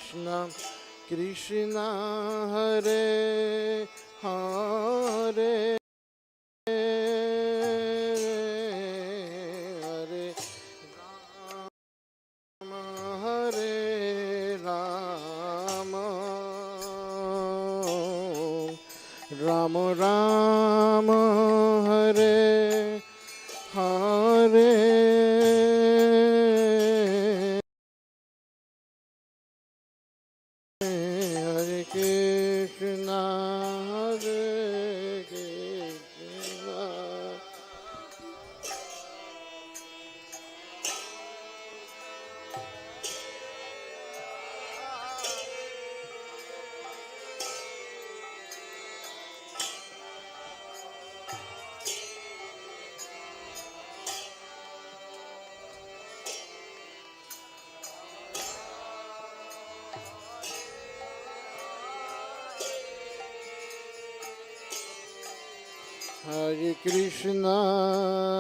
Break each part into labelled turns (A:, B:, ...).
A: Krishna Krishna Hare Hare Hare Rama Rama Rama Hare Hare Hare Krishna Hare Krishna Hare Krishna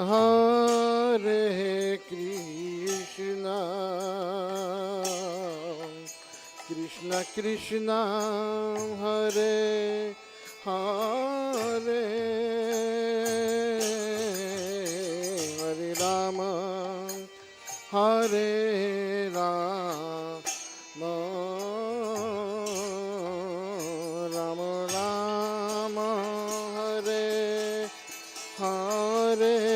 A: Hare Krishna Krishna Krishna Hare Hare Hare Rama Hare Rama Rama Rama Hare Hare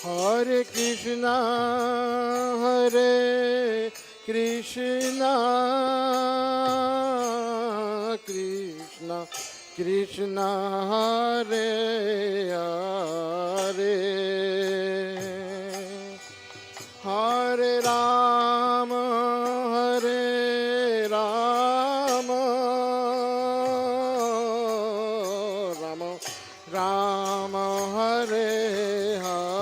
A: Hare Krishna Hare Krishna Hare Krishna Krishna Krishna Hare Hare Hare Rama Hare Rama Rama Rama Hare Hare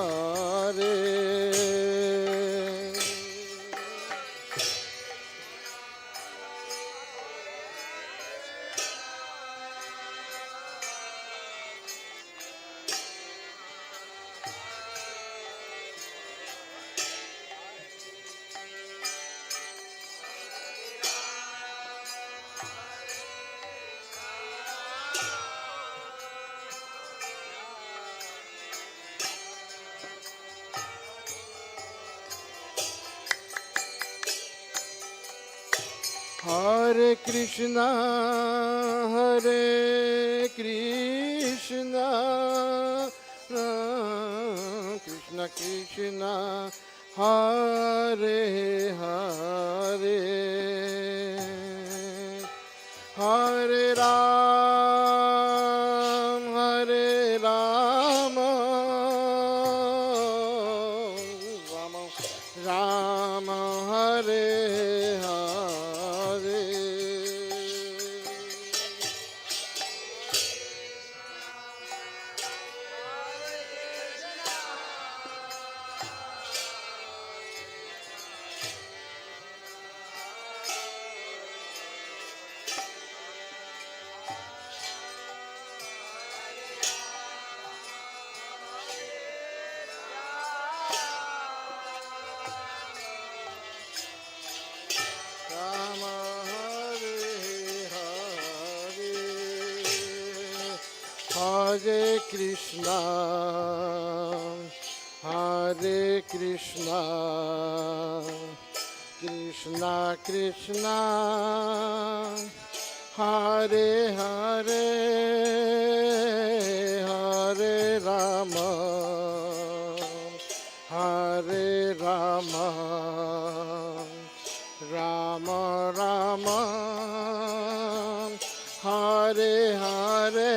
A: Hare Krishna Hare Krishna Krishna Krishna Hare Hare Hare Ram Hare Rama Rama Rama Hare Hare Hare Krishna, Hare Krishna, Krishna Krishna, Hare Hare, Hare Rama, Hare Rama, Rama Rama, Hare Hare,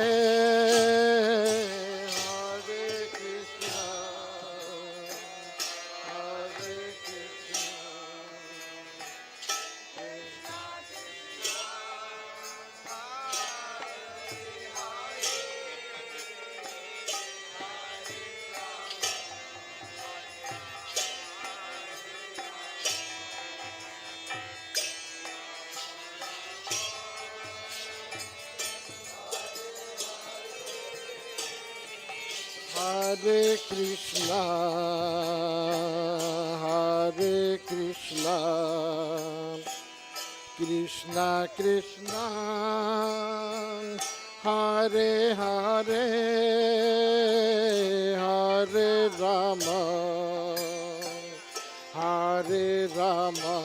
A: Hare Krishna, Hare Krishna, Hare Krishna, Krishna Krishna, Hare Hare, Hare Rama, Hare Rama,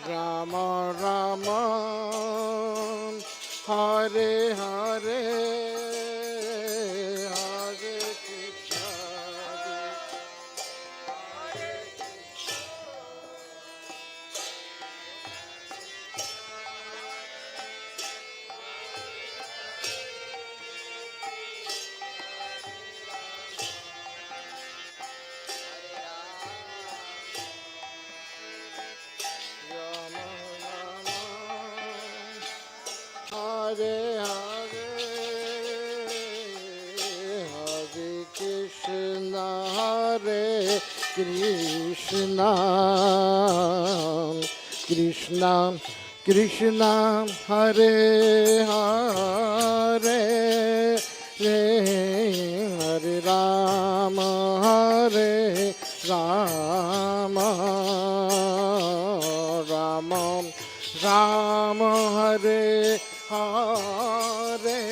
A: Rama Rama, Hare Hare. Hare Hare, Hare Krishna, Hare Krishna, Krishna Krishna, Hare Hare, Hare Rama, Hare Rama, Rama Rama, Hare Hare.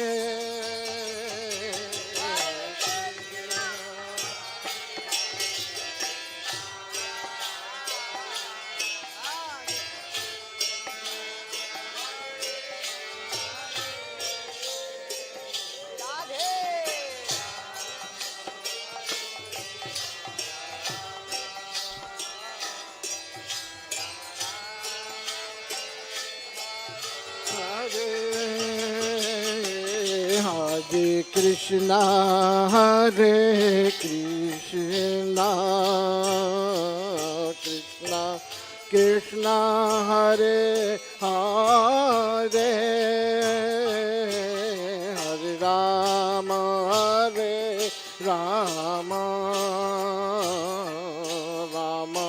A: Hare Krishna, Hare Krishna, Krishna Krishna, Hare Hare, Hare Rama, Hare Rama, Rama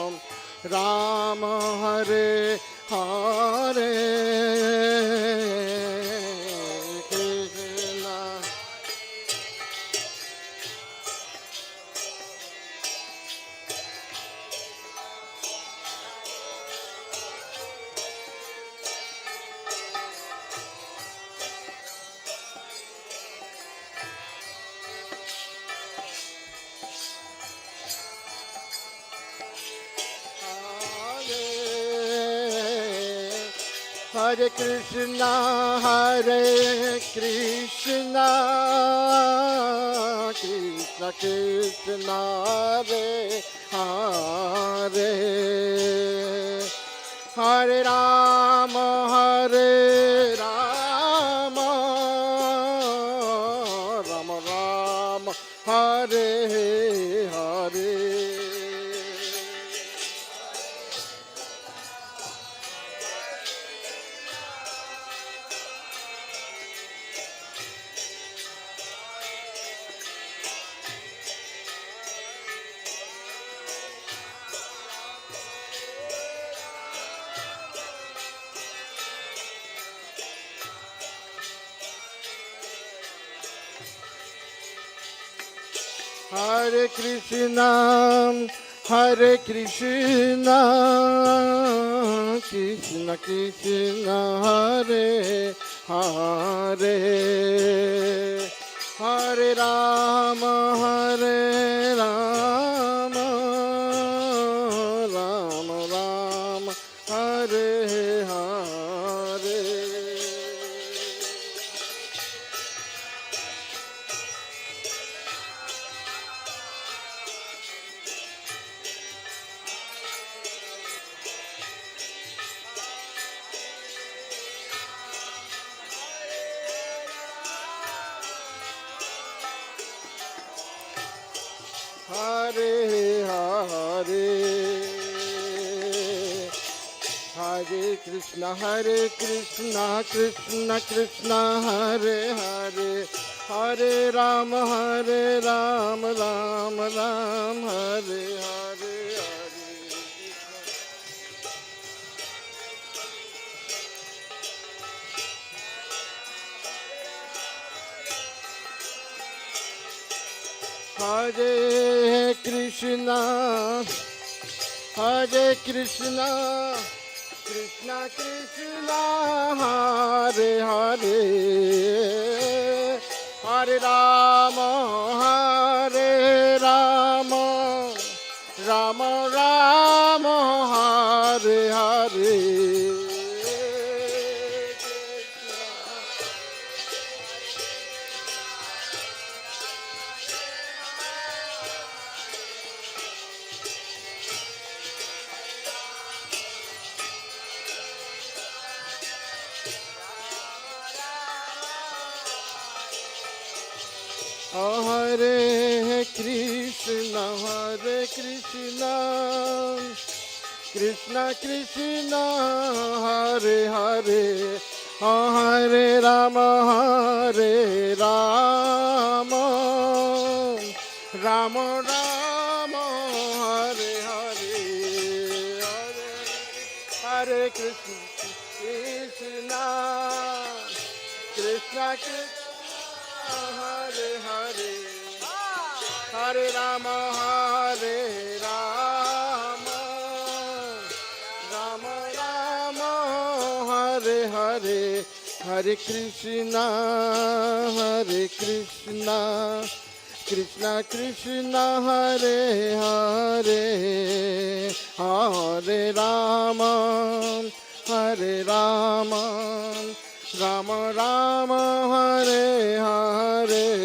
A: Rama, Hare Hare. Hare Krishna, Hare Krishna, Krishna Krishna, Hare Hare, Hare Rama, Hare Rama, Rama Rama, Hare Hare. Hare Krishna, Hare Krishna, Krishna Krishna, Hare Hare, Hare Rama, Hare Rama, Rama Rama, Hare Hare. Hare Hare, Hare Krishna, Krishna Krishna, Hare Hare, Hare Rama, Rama Rama, Hare Hare. Hare Krishna, Hare Krishna, Krishna Krishna, Hare Hare, Hare Rama, Hare Rama, Rama Rama, Hare Hare. Hare Krishna, Hare Krishna, Krishna Krishna, Hare Hare, Hare Rama, Hare Rama, Rama Rama, Hare Hare, Hare Krishna, Krishna, Krishna Krishna, Hare Hare, Hare Rama, Hare Rama, Rama Rama, Hare Hare, Hare Krishna, Hare Krishna, Krishna Krishna, Hare Hare, Hare Rama, Hare Rama, Rama Rama, Hare Hare.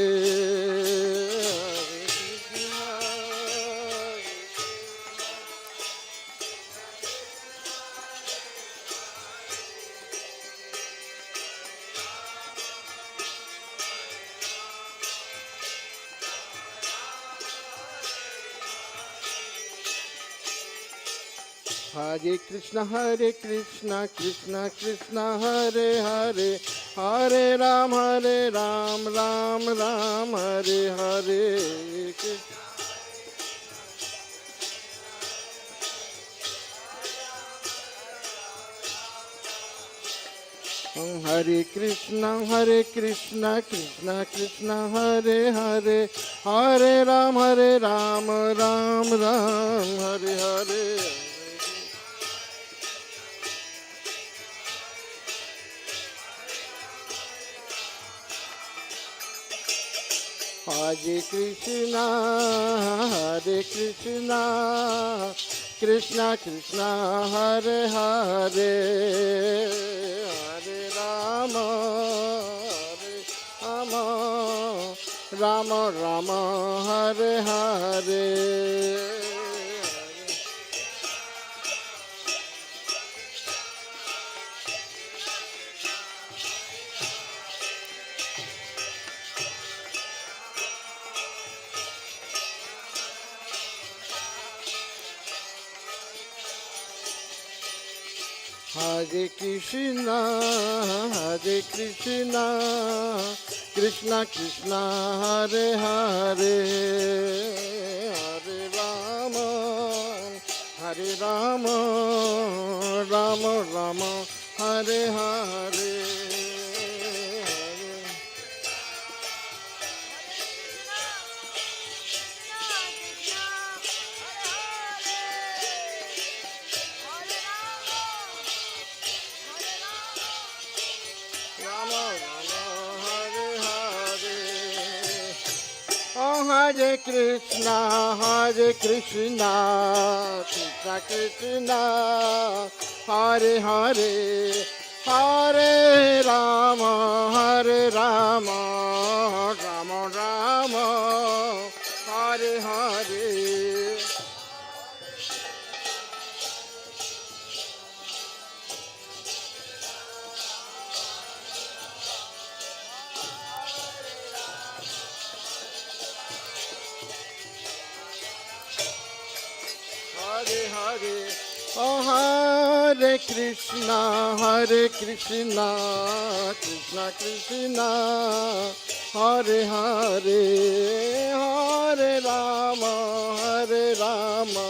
A: Hare Krishna, Krishna Krishna, Hare Hare, Hare Ram, Ram Ram, Hare Hare. Hare Krishna, Krishna Krishna, Hare Hare, Hare Ram, Ram Ram, Hare Hare. Hare Krishna, Krishna Krishna, Hare Hare, Hare Rama, Rama Rama, Hare Hare. Hare Krishna, Krishna Krishna, Hare Hare, Hare Rama, Rama Rama, Hare Hare. Hare Krishna, Krishna Krishna, Hare Hare, Hare Rama, Rama Rama, Hare Hare. Hare Hare, Hare Krishna, Krishna Krishna, Hare Hare, Hare Rama,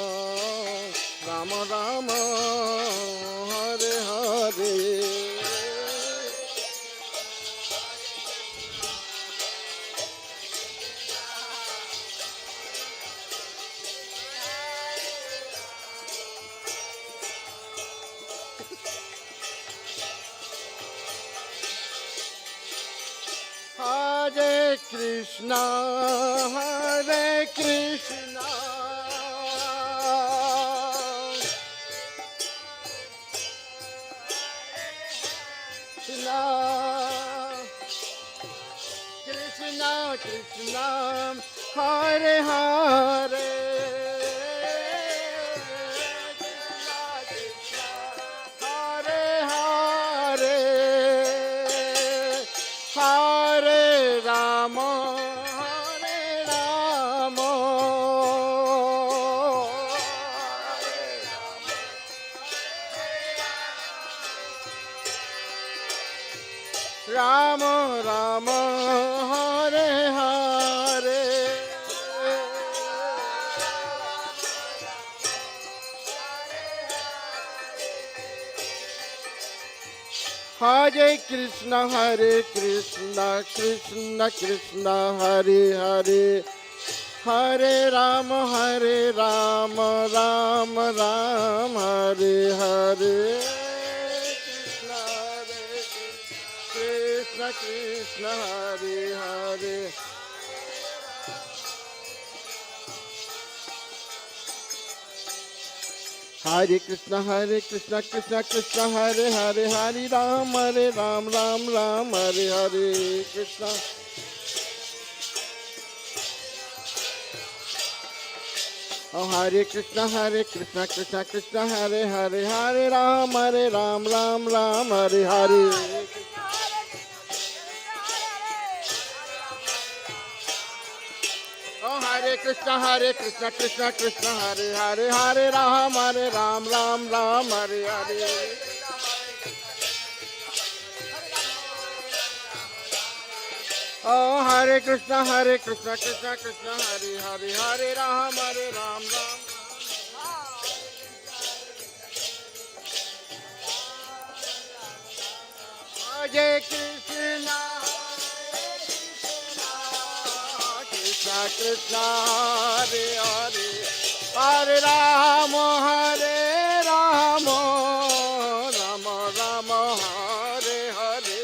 A: Rama Rama, Hare Hare. Krishna, Hare Krishna, Krishna, Krishna, Krishna, Hare Hare, Krishna, Krishna, Hare Hare, Hare Rama, Hare Rama, Rama Rama, Hare Hare, Hare Krishna, Hare Krishna, Krishna Krishna, Hare Hare, Hare Rama, Rama Rama, Hare Hare, Krishna Hare Krishna, Krishna Hare Hare. Hare Krishna, Krishna Krishna, Hare Hare, Hare Ram, Ram Ram, Hare Hare Krishna. Oh, Hare Krishna, Krishna Krishna, Hare Hare, Hare Ram, Ram Ram, Hare Hare. Oh, Hare Krishna, Krishna Krishna, Hare Hare, Hare Ram, Ram Ram, Hare Hare. Oh, Hare Krishna, Krishna Krishna, Hare Hare, Hare Ram, Ram. Hare Krishna, Krishna Krishna, Hare Hare, Hare Ram, Ram Ram, Hare Hare.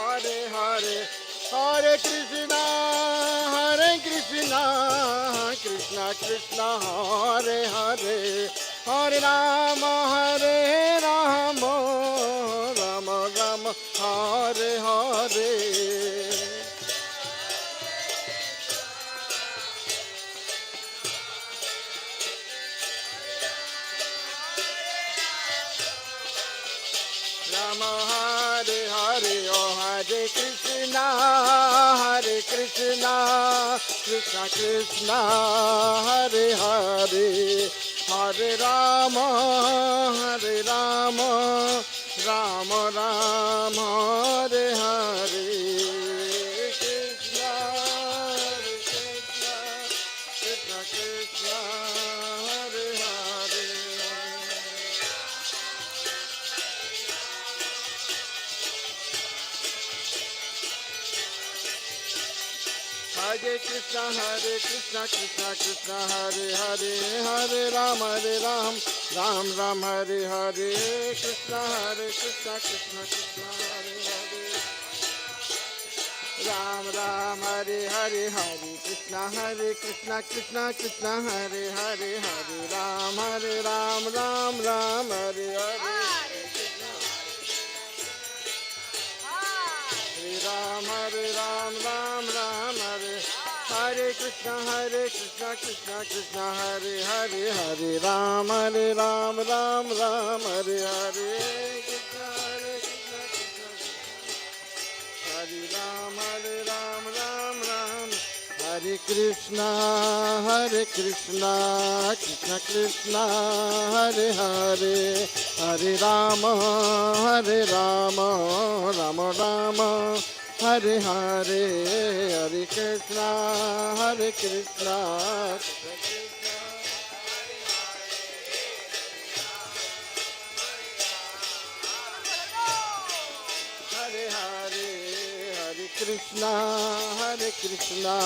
A: Hare Hare Krishna, Krishna Krishna, Hare Hare, Hare Rama, Rama Rama, Hare Hare. Rama Hare Hare, oh Hare Krishna, Krishna Krishna, Hare Hare, Hare Rama, Rama Rama, Hare Hare. Krishna, Krishna, Krishna Krishna, Hare Hare. Hare Krishna, Krishna Krishna, Hare Hare, Hare Ram, Ram Ram, Hare Hare. Krishna, Krishna Krishna, Hare Hare, Ram Ram, Hare Hare, Hare Krishna, Krishna Krishna, Hare Hare, Hare Ram, Ram Ram, Hare Hare. Ram, Ram Hare, Hare Krishna, Krishna Hare Hare, Hare Ram, Ram Hare Hare. Krishna, Hare Ram, Hare Krishna, Krishna Krishna, Hare Hare, Hare Ram, Ram Hare Hare, Hare Krishna, Krishna Hare Hare, Hare Krishna, Hare Krishna,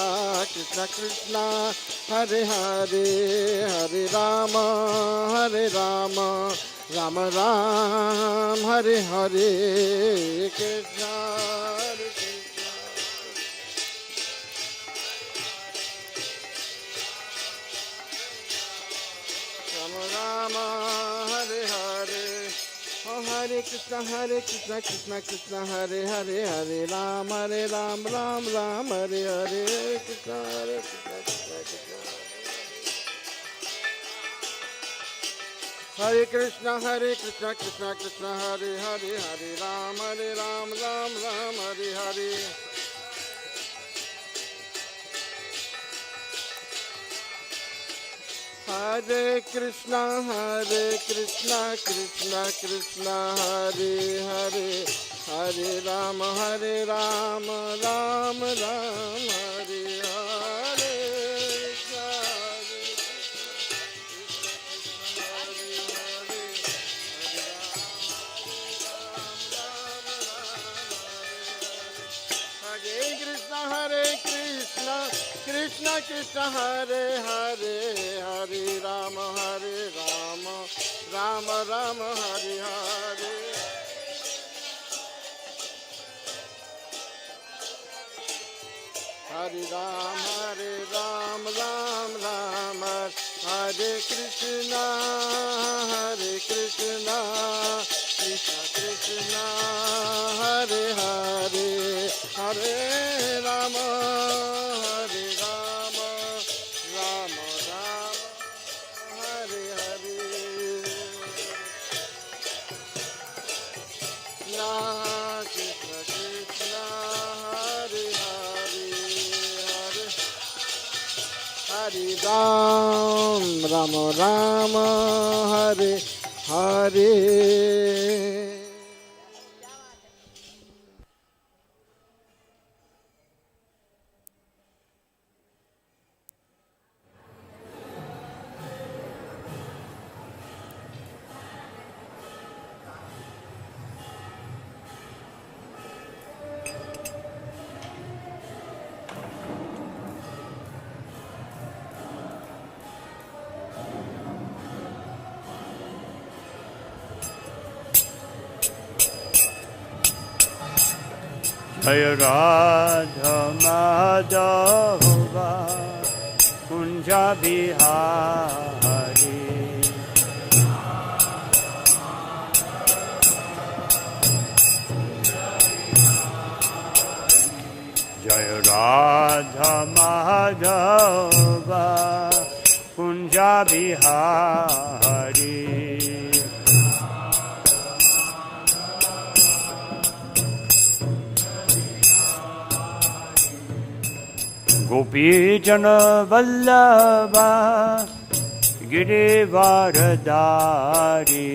A: Krishna Krishna, Hare Hare, Hare Rama, Rama Ram, Hare Hare, Krishna, Hare Krishna. Rama Rama, Hare Hare. Oh, Hare Krishna, Krishna Krishna, Hare Hare, Hare Ram, Ram Ram, Hare Hare, Krishna, Krishna, Krishna. Hare Krishna, Krishna Krishna, Hare Hare, Hare Ram, Ram Ram, Hare Hare. Hare Krishna, Krishna Krishna, Hare Hare, Hare Ram, Ram Ram, Hare Hare. Hare Krishna, Krishna Krishna, Hare Hare, Hare Ram, Ram Ram, Hare Hare. Hare Ram, Ram Ram, Hare Krishna, Krishna Krishna, Hare Hare, Hare Rama, Rama Rama, Hare Hare. Krishna Krishna, Hare Hare, Hare Ram, Rama Rama, Hare Hare.
B: Jai Radha Madhava Kunja Bihari Jai Radha Madhava Kunja Bihari Gopi Jana Vallabha Girivardhari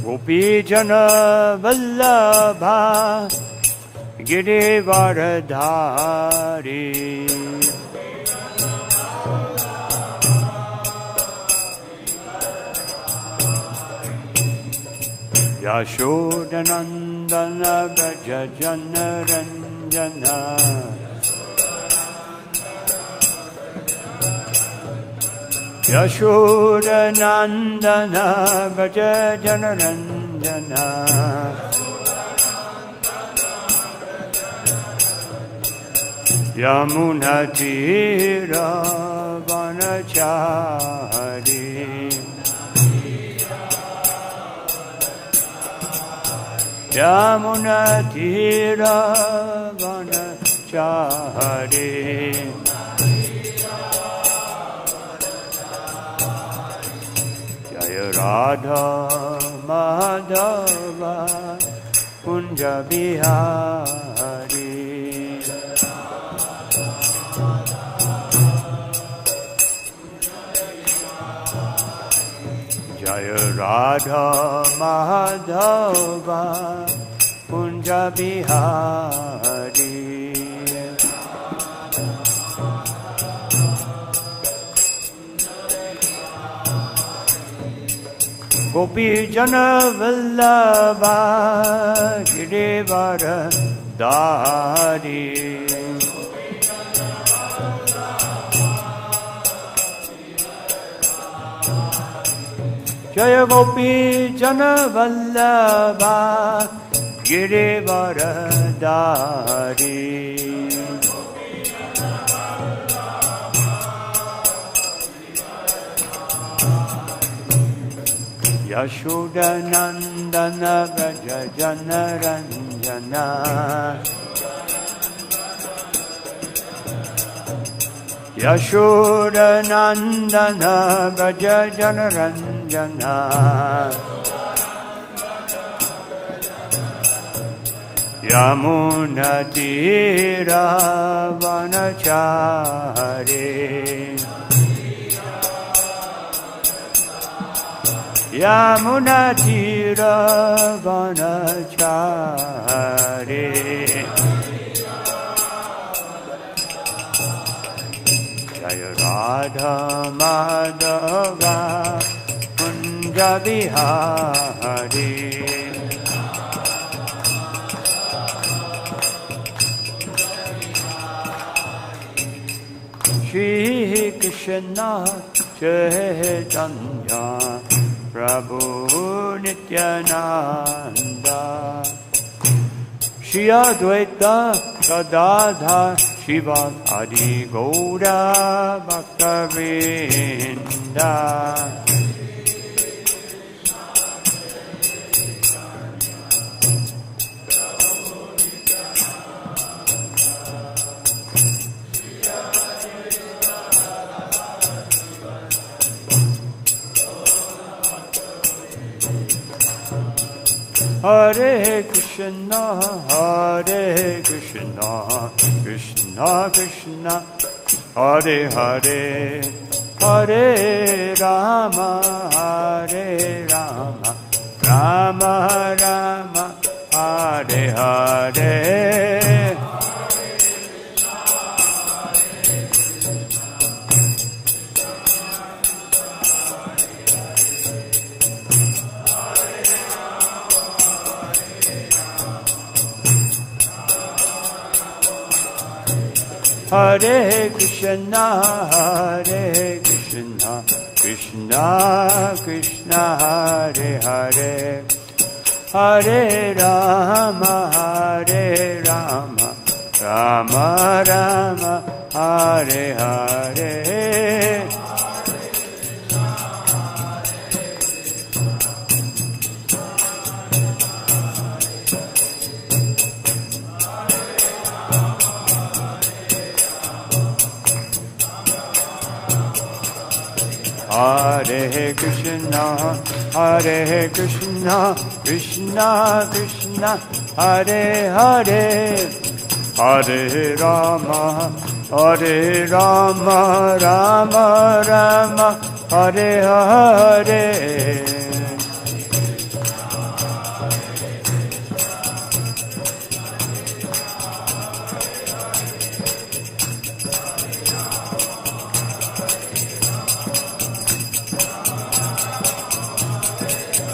B: Gopi Jana Vallabha Girivardhari Yashodanandana Braja Jana Ranjana Yashodanandana Braja Jana Ranjana Yamuna Tira Vanachari Yamuna Tira Vanachari Jaya Radha Madhava Kunja Bihari Jaya Radha Madhava Kunja Bihari Gopi Jana Vallabha Girivara Dari Jaya Gopi Jana Vallabha Girivara Dari Yashoda Nandana Braja Jana Ranjana Yashoda Nandana Braja Jana Ranjana Yamuna Tira Vanachari Yamuna Tira Vanachari Jaya Radha Madhava Kunja Bihari Shri Krishna Chaitanya Prabhu Nityananda Shri Advaita Gadadhar Shiva Adi Gaura Bhakta-vrinda Hare Krishna, Krishna Krishna, Hare Hare, Hare Rama, Rama Rama, Hare Hare. Hare Krishna, Krishna Krishna, Hare Hare, Hare Rama, Rama Rama, Hare Hare. Hare Krishna, Krishna Krishna, Hare Hare, Hare Rama, Rama Rama, Hare Hare.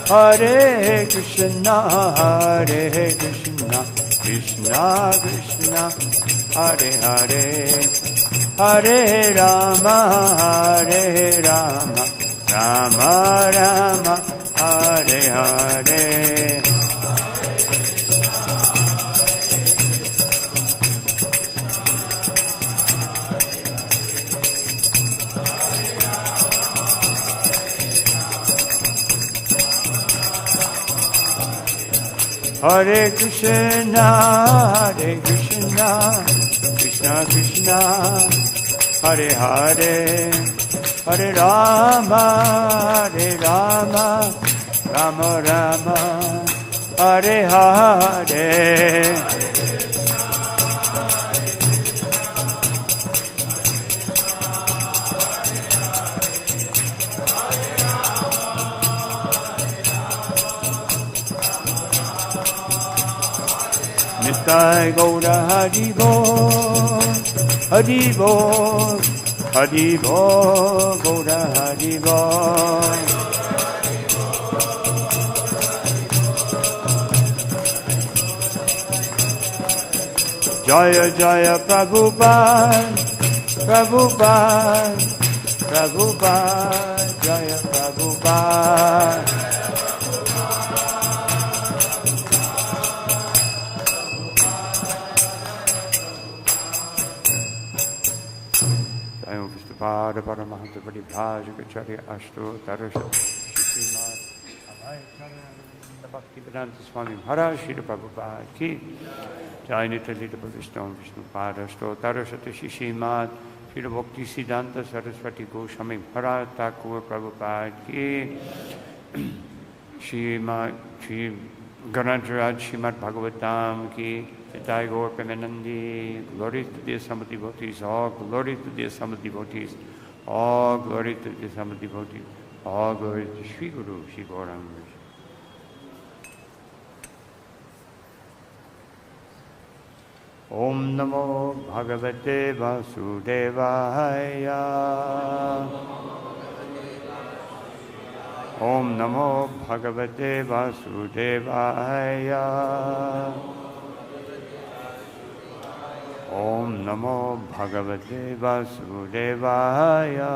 B: Hare Krishna, Krishna Krishna, Hare Hare, Hare Rama, Rama Rama, Hare Hare. Hare Krishna, Krishna Krishna, Hare Hare, Hare Rama, Rama Rama, Hare Hare. Nitai Gaura Haribo, Haribo, Haribo, Gaura Haribo. Jaya Jaya Prabhupada, Prabhupada, Prabhupada, Jaya Prabhupada. Jaya Vishnupada Paramahanta Paribhajagacharya Ashto Tarasha Srimad Abhayacharya Bhaktivedanta Swami Maharaj Shri Prabhupada Ki Jai Nitalita Vishnu Vishnupada Ashto Tarasha Srimad Shri Bhakti Siddhanta Saraswati Goswami Maharaj Thakur Prabhupada Ki Shri Ganadharaj Srimad Bhagavatam Ki Jai Gaur Premanandi, glory to the Assembled devotees, all glory to the Assembled devotees, all glory to the Assembled devotees, all glory to Sri Guru, Sri Gauranga. Om Namo Bhagavate Vasudevaya. Om Namo Bhagavate Vasudevaya. Om Namo Bhagavate Vasudevaya.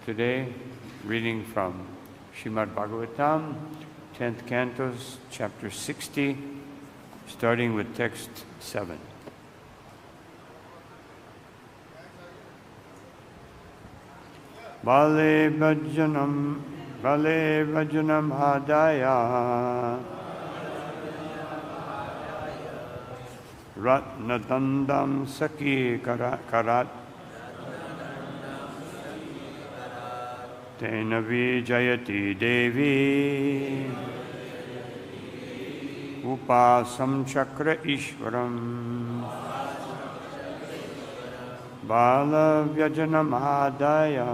B: Today, reading from Srimad Bhagavatam, 10th Canto, chapter 60, starting with text 7. Bale Vajanam Adaya Ratnadandam Saki Karat Tena Vijayati Devi Upasam Chakra Ishwaram Bala Vyajanam Adaya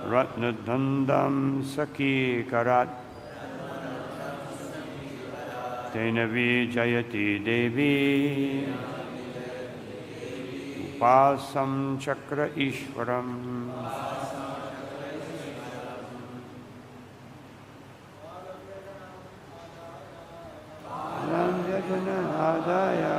B: Ratnadandam Saki Karat Tena Vijayati Devi Upasam Chakra Ishwaram Vajana Adaya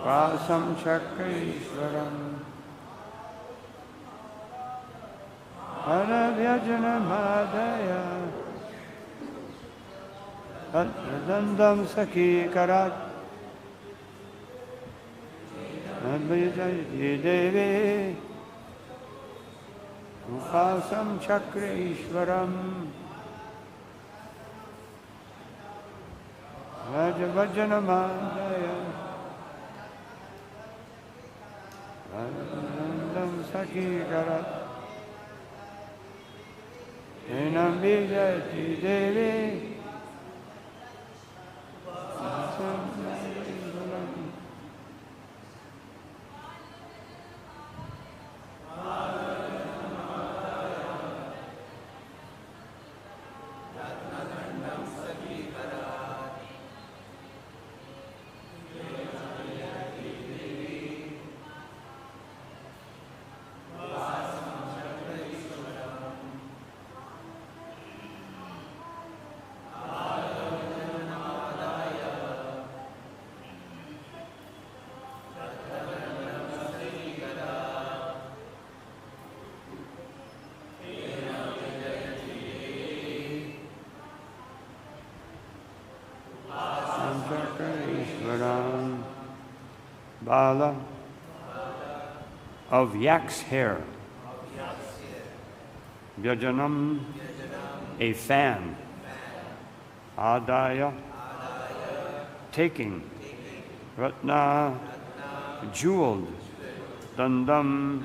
B: Upasam Chakra Ishwaram Vajana Adaya Ratnadandam Saki Karat Advaitayati Devi Upasam Chakra Ishwaram Vajana Madaya Advaitayam Saki Karat Enam Vijayati Devi Bala of yak's hair. Vyajanam, a fan. Adaya, taking. Ratna, jeweled. Dandam,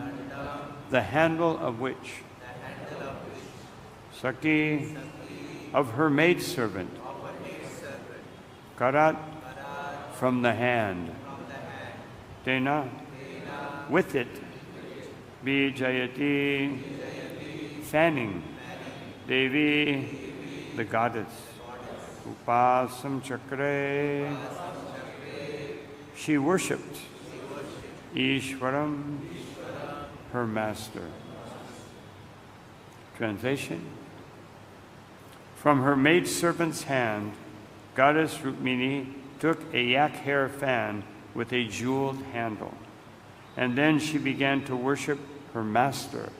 B: the handle of which. Saki, of her maidservant. Karat, from the hand. Tena, with it. Vijayati, fanning. Devi, the goddess. upasam chakre. She worshipped Ishwaram, her master. Translation: from her maidservant's hand, Goddess Rukmini took a yak hair fan with a jeweled handle, and then she began to worship her master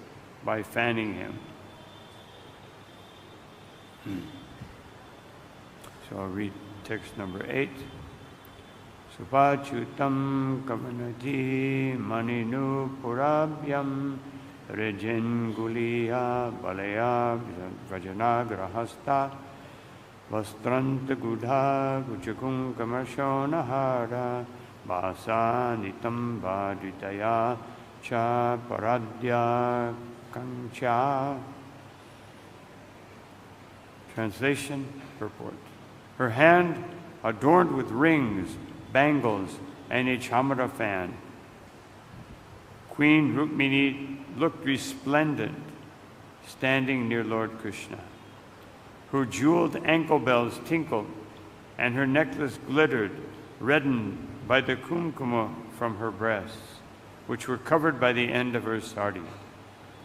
B: by fanning him. So I'll read text number 8. Supachutam kamanati maninu purabhyam rejen guliya balaya vrajanagrahasta vastranta gudha guchakum kamashonahara vasanitam vaditaya cha paradya kancha. Translation, purport. Her hand adorned with rings, bangles, and a chamara fan. Queen Rukmini looked resplendent, standing near Lord Krishna. Her jeweled ankle bells tinkled, and her necklace glittered, reddened by the kumkuma from her breasts, which were covered by the end of her sari.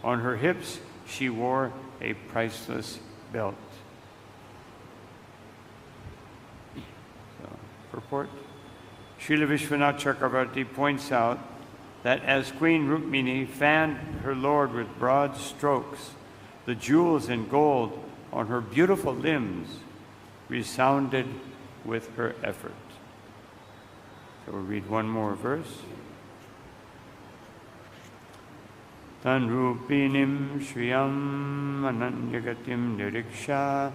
B: On her hips, she wore a priceless belt. Purport. Srila Vishwanath Chakravarti points out that as Queen Rukmini fanned her Lord with broad strokes, the jewels and gold on her beautiful limbs resounded with her effort. So we'll read one more verse. Tan rupinim shriyam ananyagatim niriksha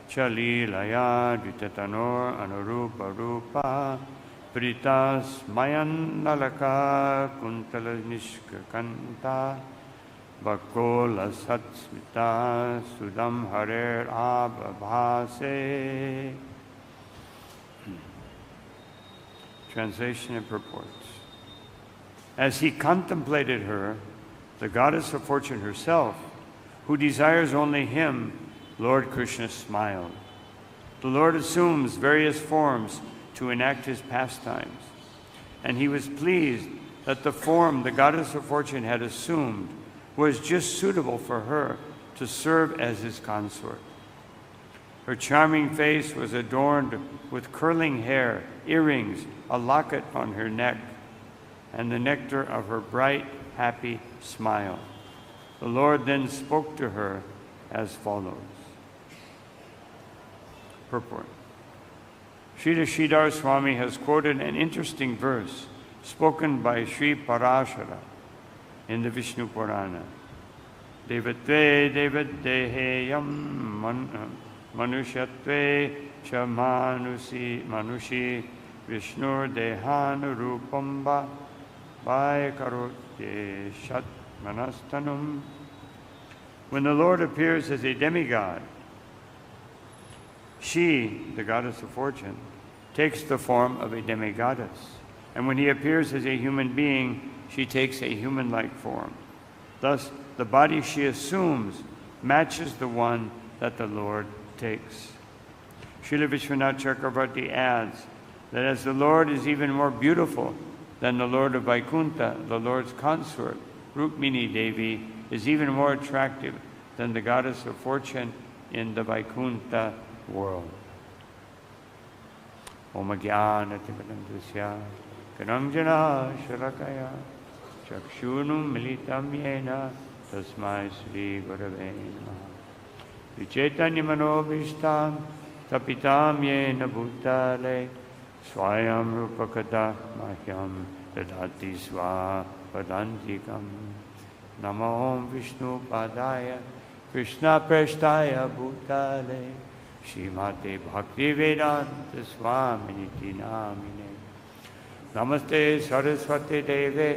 B: Chalilaya Dvitatanor Anurupa Rupa Pritas Mayan Nalaka Kuntala Nishkakanta Bakola Satsmita Sudam Harer Abhabhase. Translation and purports. As he contemplated her, the goddess of fortune herself, who desires only him, Lord Krishna smiled. The Lord assumes various forms to enact his pastimes, and he was pleased that the form the goddess of fortune had assumed was just suitable for her to serve as his consort. Her charming face was adorned with curling hair, earrings, a locket on her neck, and the nectar of her bright, happy smile. The Lord then spoke to her as follows. Purport. Srila Sridhar Swami has quoted an interesting verse spoken by Sri Parashara in the Vishnu Purana. Devatve devatdeheyam manushyatve cha manushi Vishnur dehanurupamba vai karotye shat manastanum. When the Lord appears as a demigod, she, the goddess of fortune, takes the form of a demigoddess. And when he appears as a human being, she takes a human-like form. Thus, the body she assumes matches the one that the Lord takes. Srila Vishwanath Chakravarti adds that as the Lord is even more beautiful than the Lord of Vaikuntha, the Lord's consort, Rukmini Devi, is even more attractive than the goddess of fortune in the Vaikuntha world. Om Jnana Timirandasya Karanjana Shalakaya Chakshunum Militam Yena Tasmai Sri Gurave Namaha Vichaitanya Manobhishtam Tapitam Yena Bhutale Swayam Rupakata Mahyam Dadati Sva Padantikam Namo Om Vishnu Padaya Krishna Preshtaya Bhutale Srimate Bhakti Vedanta Swaminiti Namine Namaste Saraswati Deve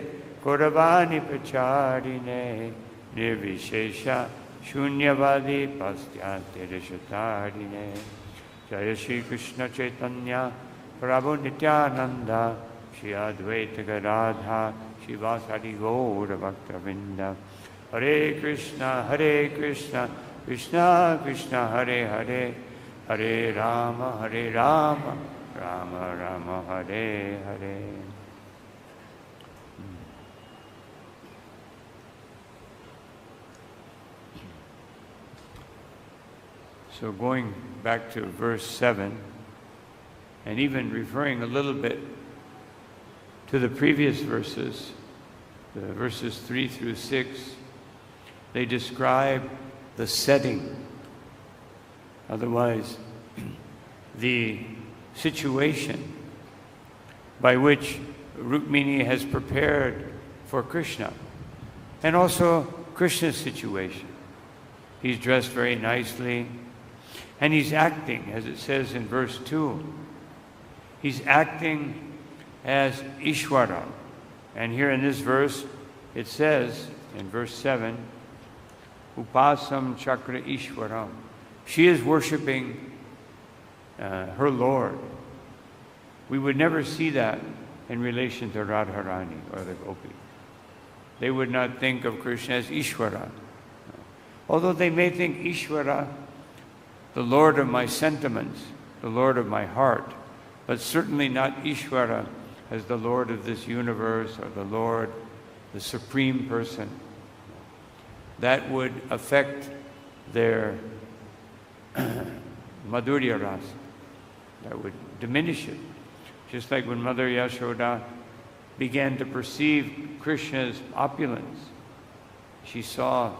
B: Gauravani Pacharine Nirvishesha Shunyavadi Pastyate Reshatarine Jaya Shri Krishna Chaitanya Prabhu Nityananda Shri Advaita Gadadha Shivasari Gaura Bhakta Vrinda Hare Krishna Krishna Krishna Hare Hare Hare Rama, Hare Rama, Rama Rama, Hare Hare. So going back to verse 7, and even referring a little bit to the previous verses, the verses 3 through 6, they describe the setting. Otherwise, the situation by which Rukmini has prepared for Krishna, and also Krishna's situation. He's dressed very nicely, and he's acting, as it says in verse 2. He's acting as Ishvara. And here in this verse, it says, in verse 7, Upasam Chakra Ishvaram. She is worshiping her Lord. We would never see that in relation to Radharani or the Gopi. They would not think of Krishna as Ishvara. Although they may think Ishvara, the Lord of my sentiments, the Lord of my heart, but certainly not Ishvara as the Lord of this universe or the Lord, the Supreme Person. That would affect their Madhurya Rasa. That would diminish it. Just like when Mother Yashoda began to perceive Krishna's opulence, she saw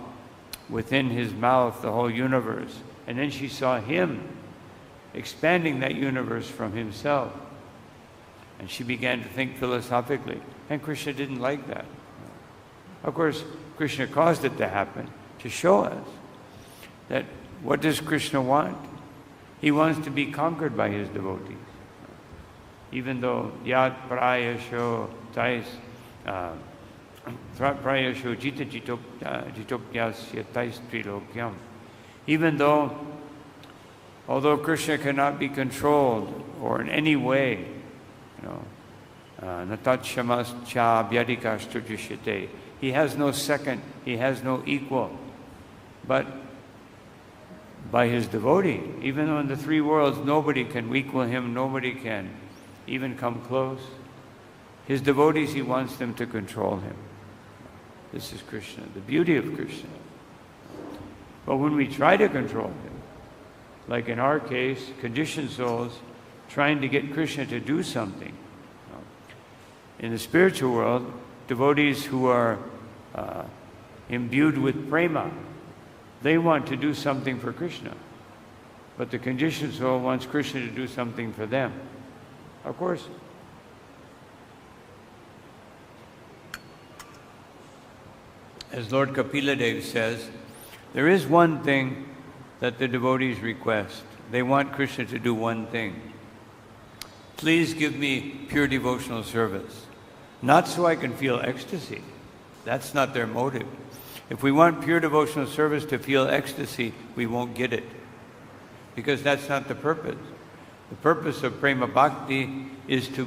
B: within his mouth the whole universe. And then she saw him expanding that universe from himself. And she began to think philosophically. And Krishna didn't like that. Of course, Krishna caused it to happen to show us that what does Krishna want? He wants to be conquered by his devotees. Even though Yat Prayasho Tais Prayasho Jita Jitopyasya Tais Trilokyam. Even though, although Krishna cannot be controlled or in any way, Natat Shamas Cha Vyadikashturjishite. He has no second, he has no equal. But by his devotee, even though in the three worlds nobody can equal him, nobody can even come close, his devotees, he wants them to control him. This is Krishna, the beauty of Krishna. But when we try to control him, like in our case, conditioned souls trying to get Krishna to do something. In the spiritual world, devotees who are imbued with prema, they want to do something for Krishna. But the conditioned soul wants Krishna to do something for them. Of course, as Lord Kapiladev says, there is one thing that the devotees request. They want Krishna to do one thing. Please give me pure devotional service. Not so I can feel ecstasy. That's not their motive. If we want pure devotional service to feel ecstasy, we won't get it. Because that's not the purpose. The purpose of Prema Bhakti is to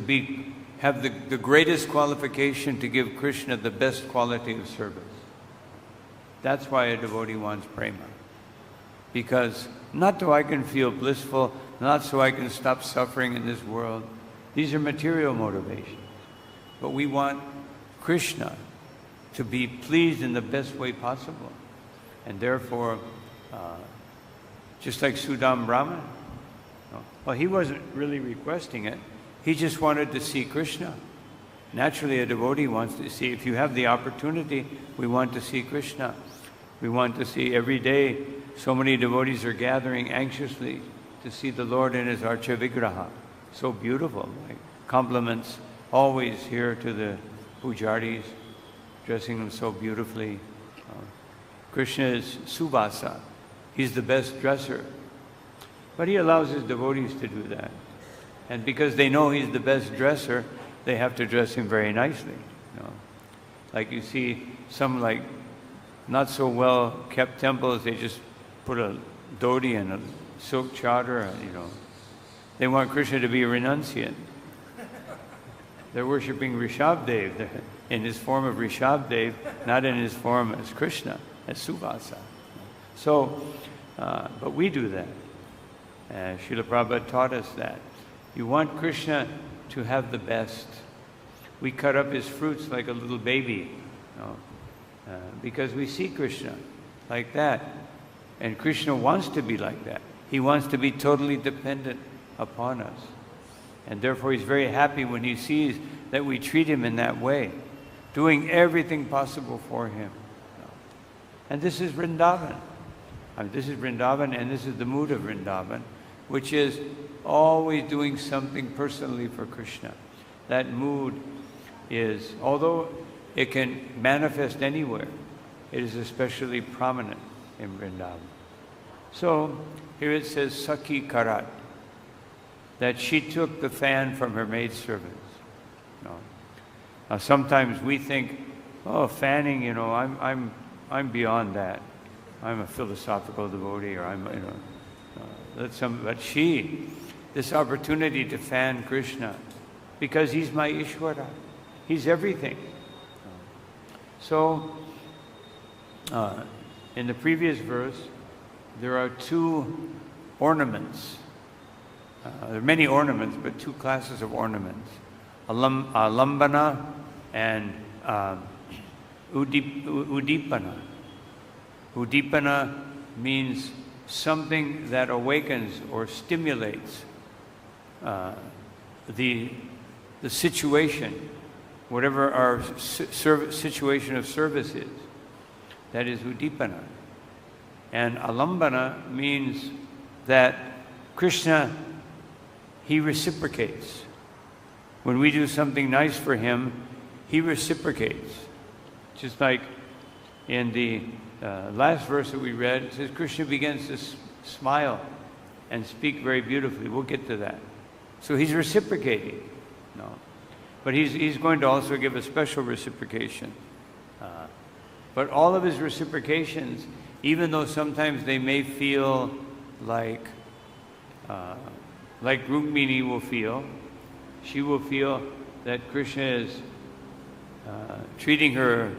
B: have the greatest qualification to give Krishna the best quality of service. That's why a devotee wants Prema. Because not so I can feel blissful, not so I can stop suffering in this world. These are material motivations. But we want Krishna to be pleased in the best way possible. And therefore, just like Sudam Brahman, well, he wasn't really requesting it. He just wanted to see Krishna. Naturally, a devotee wants to see, if you have the opportunity, we want to see Krishna. We want to see every day, so many devotees are gathering anxiously to see the Lord in his Archa Vigraha. So beautiful. Like compliments always here to the pujaris, dressing them so beautifully. Krishna is Subhasa. He's the best dresser. But he allows his devotees to do that. And because they know he's the best dresser, they have to dress him very nicely. Like you see some like not so well kept temples, they just put a dhoti and a silk chadar, They want Krishna to be a renunciant. They're worshipping Rishabdev. They're in his form of Rishabdev, not in his form as Krishna, as Subhasa. So, but we do that. Srila Prabhupada taught us that. You want Krishna to have the best. We cut up his fruits like a little baby, because we see Krishna like that. And Krishna wants to be like that. He wants to be totally dependent upon us. And therefore he's very happy when he sees that we treat him in that way, doing everything possible for him. And this is Vrindavan. This is Vrindavan, and this is the mood of Vrindavan, which is always doing something personally for Krishna. That mood is, although it can manifest anywhere, it is especially prominent in Vrindavan. So here it says Sakhi Karat, that she took the fan from her maidservants. Now, sometimes we think, oh, fanning, I'm beyond that. I'm a philosophical devotee, or but this opportunity to fan Krishna, because he's my Ishvara, he's everything. So, in the previous verse, there are two ornaments. There are many ornaments, but two classes of ornaments. Alambana and Udipana. Udipana means something that awakens or stimulates the situation, whatever our situation of service is. That is Udipana. And Alambana means that Krishna, he reciprocates. When we do something nice for him, he reciprocates. Just like in the last verse that we read, it says Krishna begins to smile and speak very beautifully. We'll get to that. So he's reciprocating. But he's going to also give a special reciprocation. But all of his reciprocations, even though sometimes they may feel like Rukmini will feel, she will feel that Krishna is treating her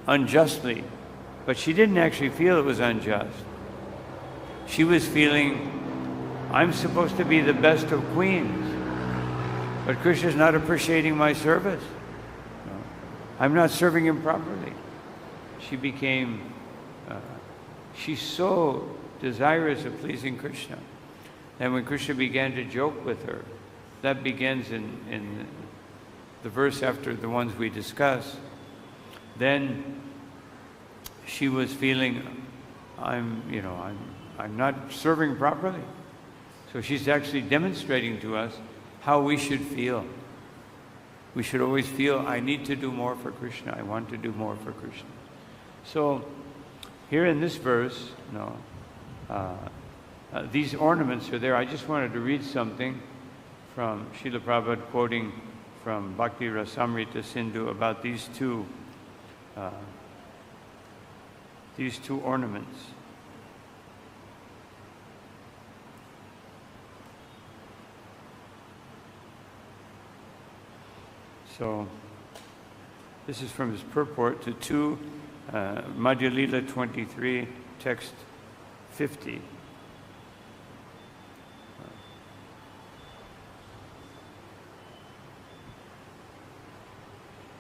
B: unjustly, but she didn't actually feel it was unjust. She was feeling, I'm supposed to be the best of queens, but Krishna's not appreciating my service. I'm not serving him properly. She became, she's so desirous of pleasing Krishna. And when Krishna began to joke with her, that begins in the verse after the ones we discussed, then she was feeling, I'm not serving properly. So she's actually demonstrating to us how we should feel. We should always feel, I need to do more for Krishna. I want to do more for Krishna. So here in this verse, these ornaments are there. I just wanted to read something from Srila Prabhupada quoting from Bhakti Rasamrita Sindhu about these two ornaments. So this is from his purport to 2 Madhya Lila 23, text 50.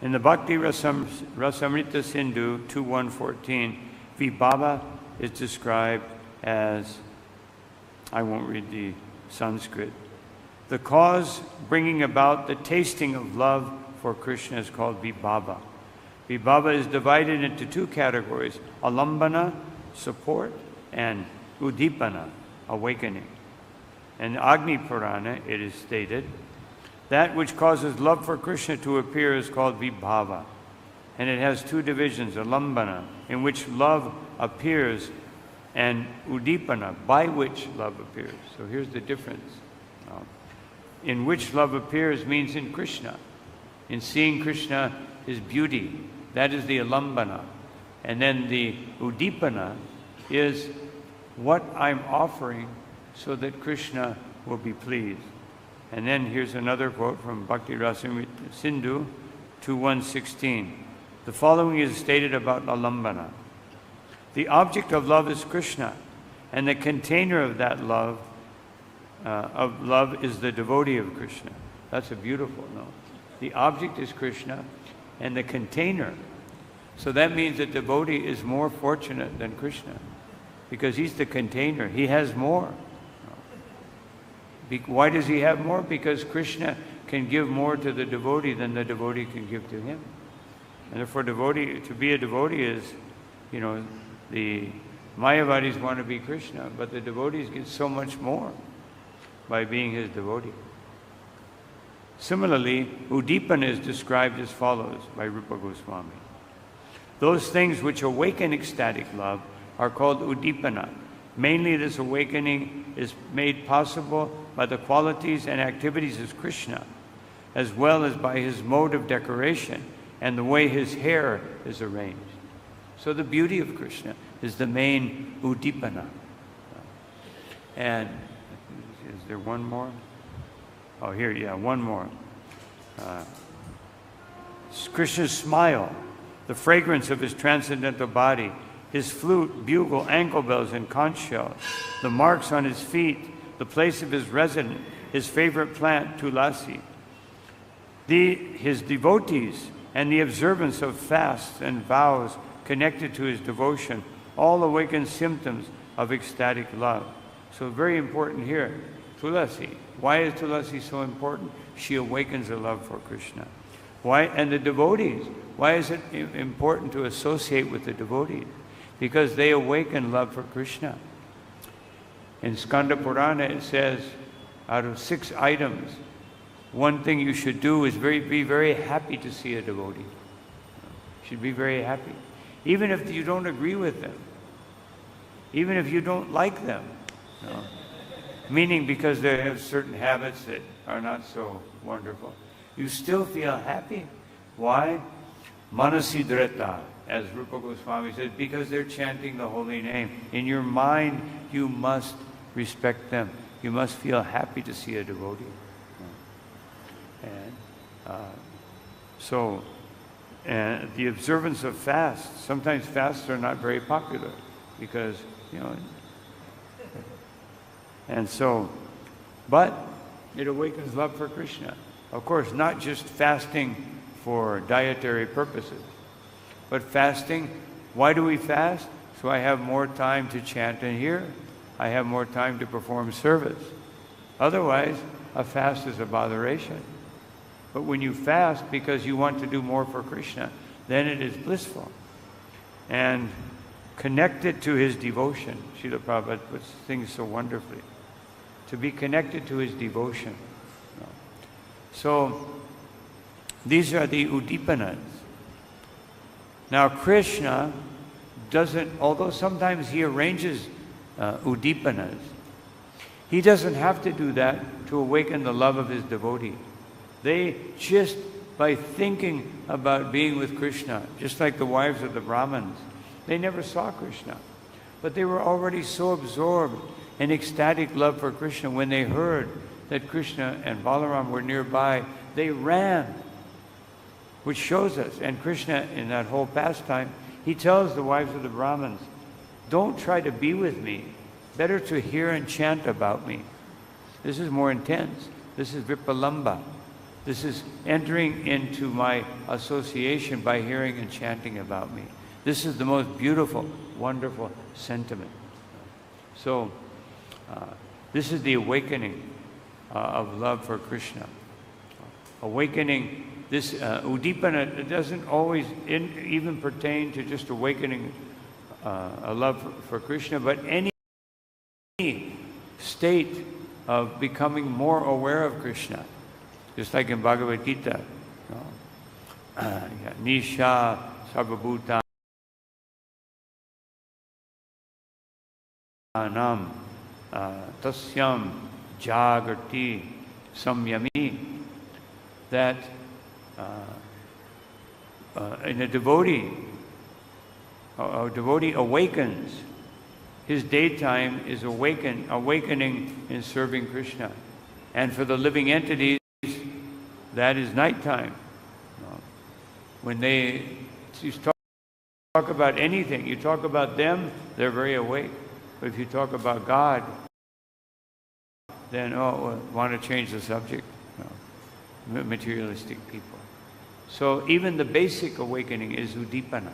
B: In the Bhakti Rasamrita Sindhu 2.1.14, Vibhava is described as, I won't read the Sanskrit, the cause bringing about the tasting of love for Krishna is called Vibhava. Vibhava is divided into two categories, Alambana, support, and Udipana, awakening. In Agni Purana, it is stated, that which causes love for Krishna to appear is called Vibhava. And it has two divisions, Alambana, in which love appears, and Udipana, by which love appears. So here's the difference. In which love appears means in Krishna. In seeing Krishna, his beauty, that is the Alambana. And then the Udipana is what I'm offering so that Krishna will be pleased. And then here's another quote from Bhakti Rasamrita Sindhu 2.1.16. The following is stated about Alambana. The object of love is Krishna, And the container of that love, is the devotee of Krishna. That's a beautiful note. The object is Krishna, and the container. So that means the devotee is more fortunate than Krishna, because he's the container. He has more. Why does he have more? Because Krishna can give more to the devotee than the devotee can give to him. And therefore, to be a devotee is, the Mayavadis want to be Krishna, but the devotees get so much more by being his devotee. Similarly, Udipana is described as follows by Rupa Goswami. Those things which awaken ecstatic love are called Udipana. Mainly this awakening is made possible by the qualities and activities of Krishna, as well as by his mode of decoration and the way his hair is arranged. So the beauty of Krishna is the main Udipana. And is there one more? Oh, here, yeah, one more. Krishna's smile, the fragrance of his transcendental body, his flute, bugle, ankle bells, and conch shells, the marks on his feet, the place of his residence, his favorite plant, tulasi, his devotees, and the observance of fasts and vows connected to his devotion, all awaken symptoms of ecstatic love. So very important here, tulasi. Why is tulasi so important? She awakens a love for Krishna. Why? And the devotees. Why is it important to associate with the devotees? Because they awaken love for Krishna. In Skanda Purana it says, out of 6 items, one thing you should do is be very happy to see a devotee. You should be very happy. Even if you don't agree with them. Even if you don't like them. Meaning because they have certain habits that are not so wonderful. You still feel happy. Why? Manasidreta, as Rupa Goswami says, because they're chanting the holy name. In your mind, you must respect them. You must feel happy to see a devotee. And the observance of fasts. Sometimes fasts are not very popular because, but it awakens love for Krishna. Of course, not just fasting for dietary purposes, but fasting. Why do we fast? So I have more time to chant and hear. I have more time to perform service. Otherwise, a fast is a botheration. But when you fast because you want to do more for Krishna, then it is blissful. And connected to his devotion. Srila Prabhupada puts things so wonderfully. To be connected to his devotion. So, these are the Udipanas. Now Krishna doesn't, although sometimes he arranges Udipanas, he doesn't have to do that to awaken the love of his devotee. They just, by thinking about being with Krishna, just like the wives of the Brahmins, they never saw Krishna. But they were already so absorbed in ecstatic love for Krishna. When they heard that Krishna and Balaram were nearby, they ran, which shows us, and Krishna in that whole pastime, he tells the wives of the Brahmins, don't try to be with me, better to hear and chant about me. This is more intense. This is Vipalamba. This is entering into my association by hearing and chanting about me. This is the most beautiful, wonderful sentiment. So, this is the awakening of love for Krishna. Awakening, this Udipana doesn't always even pertain to just awakening a love for Krishna, but any state of becoming more aware of Krishna. Just like in Bhagavad Gita, Nisha Sarvabhutanam Tasyam Jagrati Samyami, that in a devotee awakens. His daytime is awakening in serving Krishna. And for the living entities, that is nighttime. When you talk about anything, you talk about them, they're very awake. But if you talk about God, then, want to change the subject? No. Materialistic people. So even the basic awakening is udipana.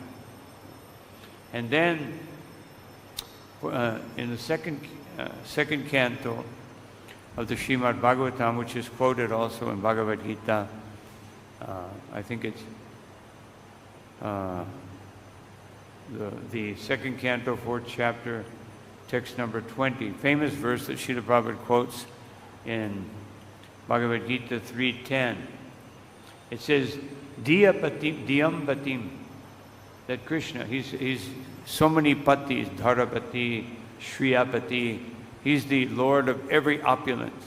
B: And then, in the second canto of the Srimad Bhagavatam, which is quoted also in Bhagavad Gita, I think it's the second canto, 4th chapter, text number 20, famous verse that Srila Prabhupada quotes in Bhagavad Gita 3:10. It says, Diyam Patim, that Krishna, he's so many patis, Dharapati, Shriyapati, he's the Lord of every opulence.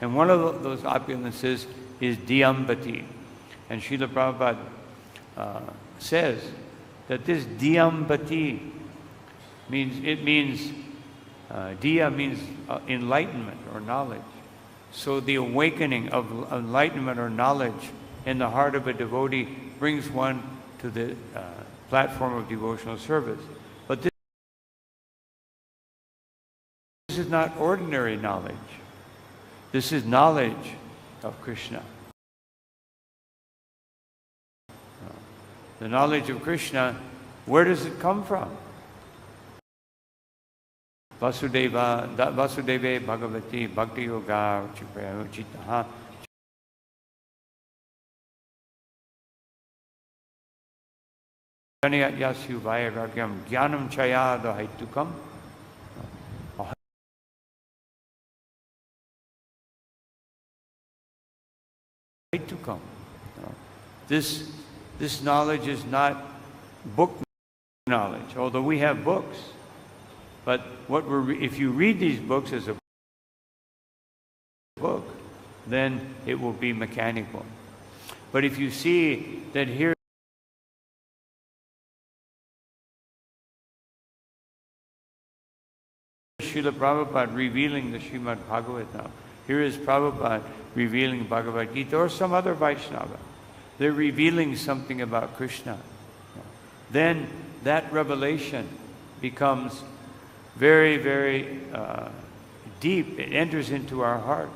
B: And one of those opulences is Diyambati. And Srila Prabhupada says that this Diyambati means Diya means enlightenment or knowledge. So the awakening of enlightenment or knowledge in the heart of a devotee brings one to the platform of devotional service. But this is not ordinary knowledge. This is knowledge of Krishna. The knowledge of Krishna, where does it come from? Vasudeva Bhagavati Bhakti Yoga Chitaha Yasyu Vairagakyam Jnanam Chayada Haitukam. Haitukam. This knowledge is not book knowledge, although we have books. But if you read these books as a book, then it will be mechanical. But if you see that here Srila Prabhupada revealing the Srimad Bhagavatam, here is Prabhupada revealing Bhagavad Gita or some other Vaishnava. They're revealing something about Krishna. Then that revelation becomes very, very deep. It enters into our heart.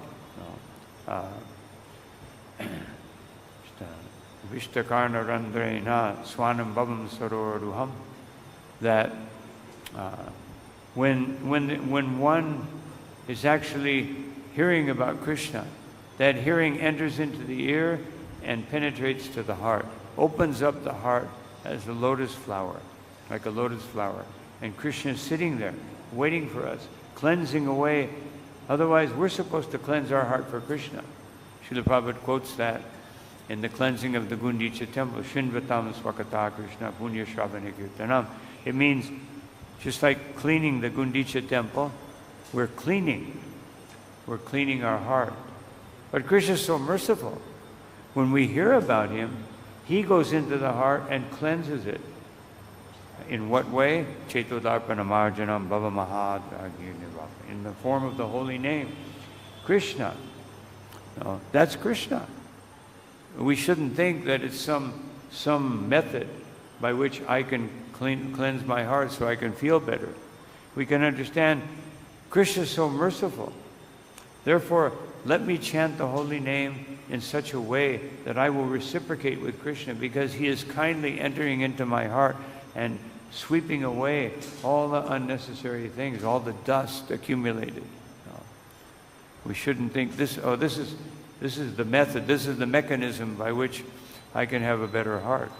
B: Vishtakarna Randrena Swanam Bhavam Saroruham. That when one is actually hearing about Krishna, that hearing enters into the ear and penetrates to the heart, opens up the heart as a lotus flower, like a lotus flower. And Krishna is sitting there, waiting for us, cleansing away. Otherwise, we're supposed to cleanse our heart for Krishna. Srila Prabhupada quotes that in the cleansing of the Gundicha temple, Shinvatam Swakata Krishna Punya Shravana Kirtanam. It means, just like cleaning the Gundicha temple, we're cleaning our heart. But Krishna is so merciful. When we hear about him, he goes into the heart and cleanses it. In what way? Chetodarpana marjanam bhava mahad in the form of the holy name, Krishna. No, that's Krishna. We shouldn't think that it's some method by which I can cleanse my heart so I can feel better. We can understand Krishna is so merciful. Therefore, let me chant the holy name in such a way that I will reciprocate with Krishna, because he is kindly entering into my heart and sweeping away all the unnecessary things, all the dust accumulated. No. We shouldn't think this is the method, this is the mechanism by which I can have a better heart.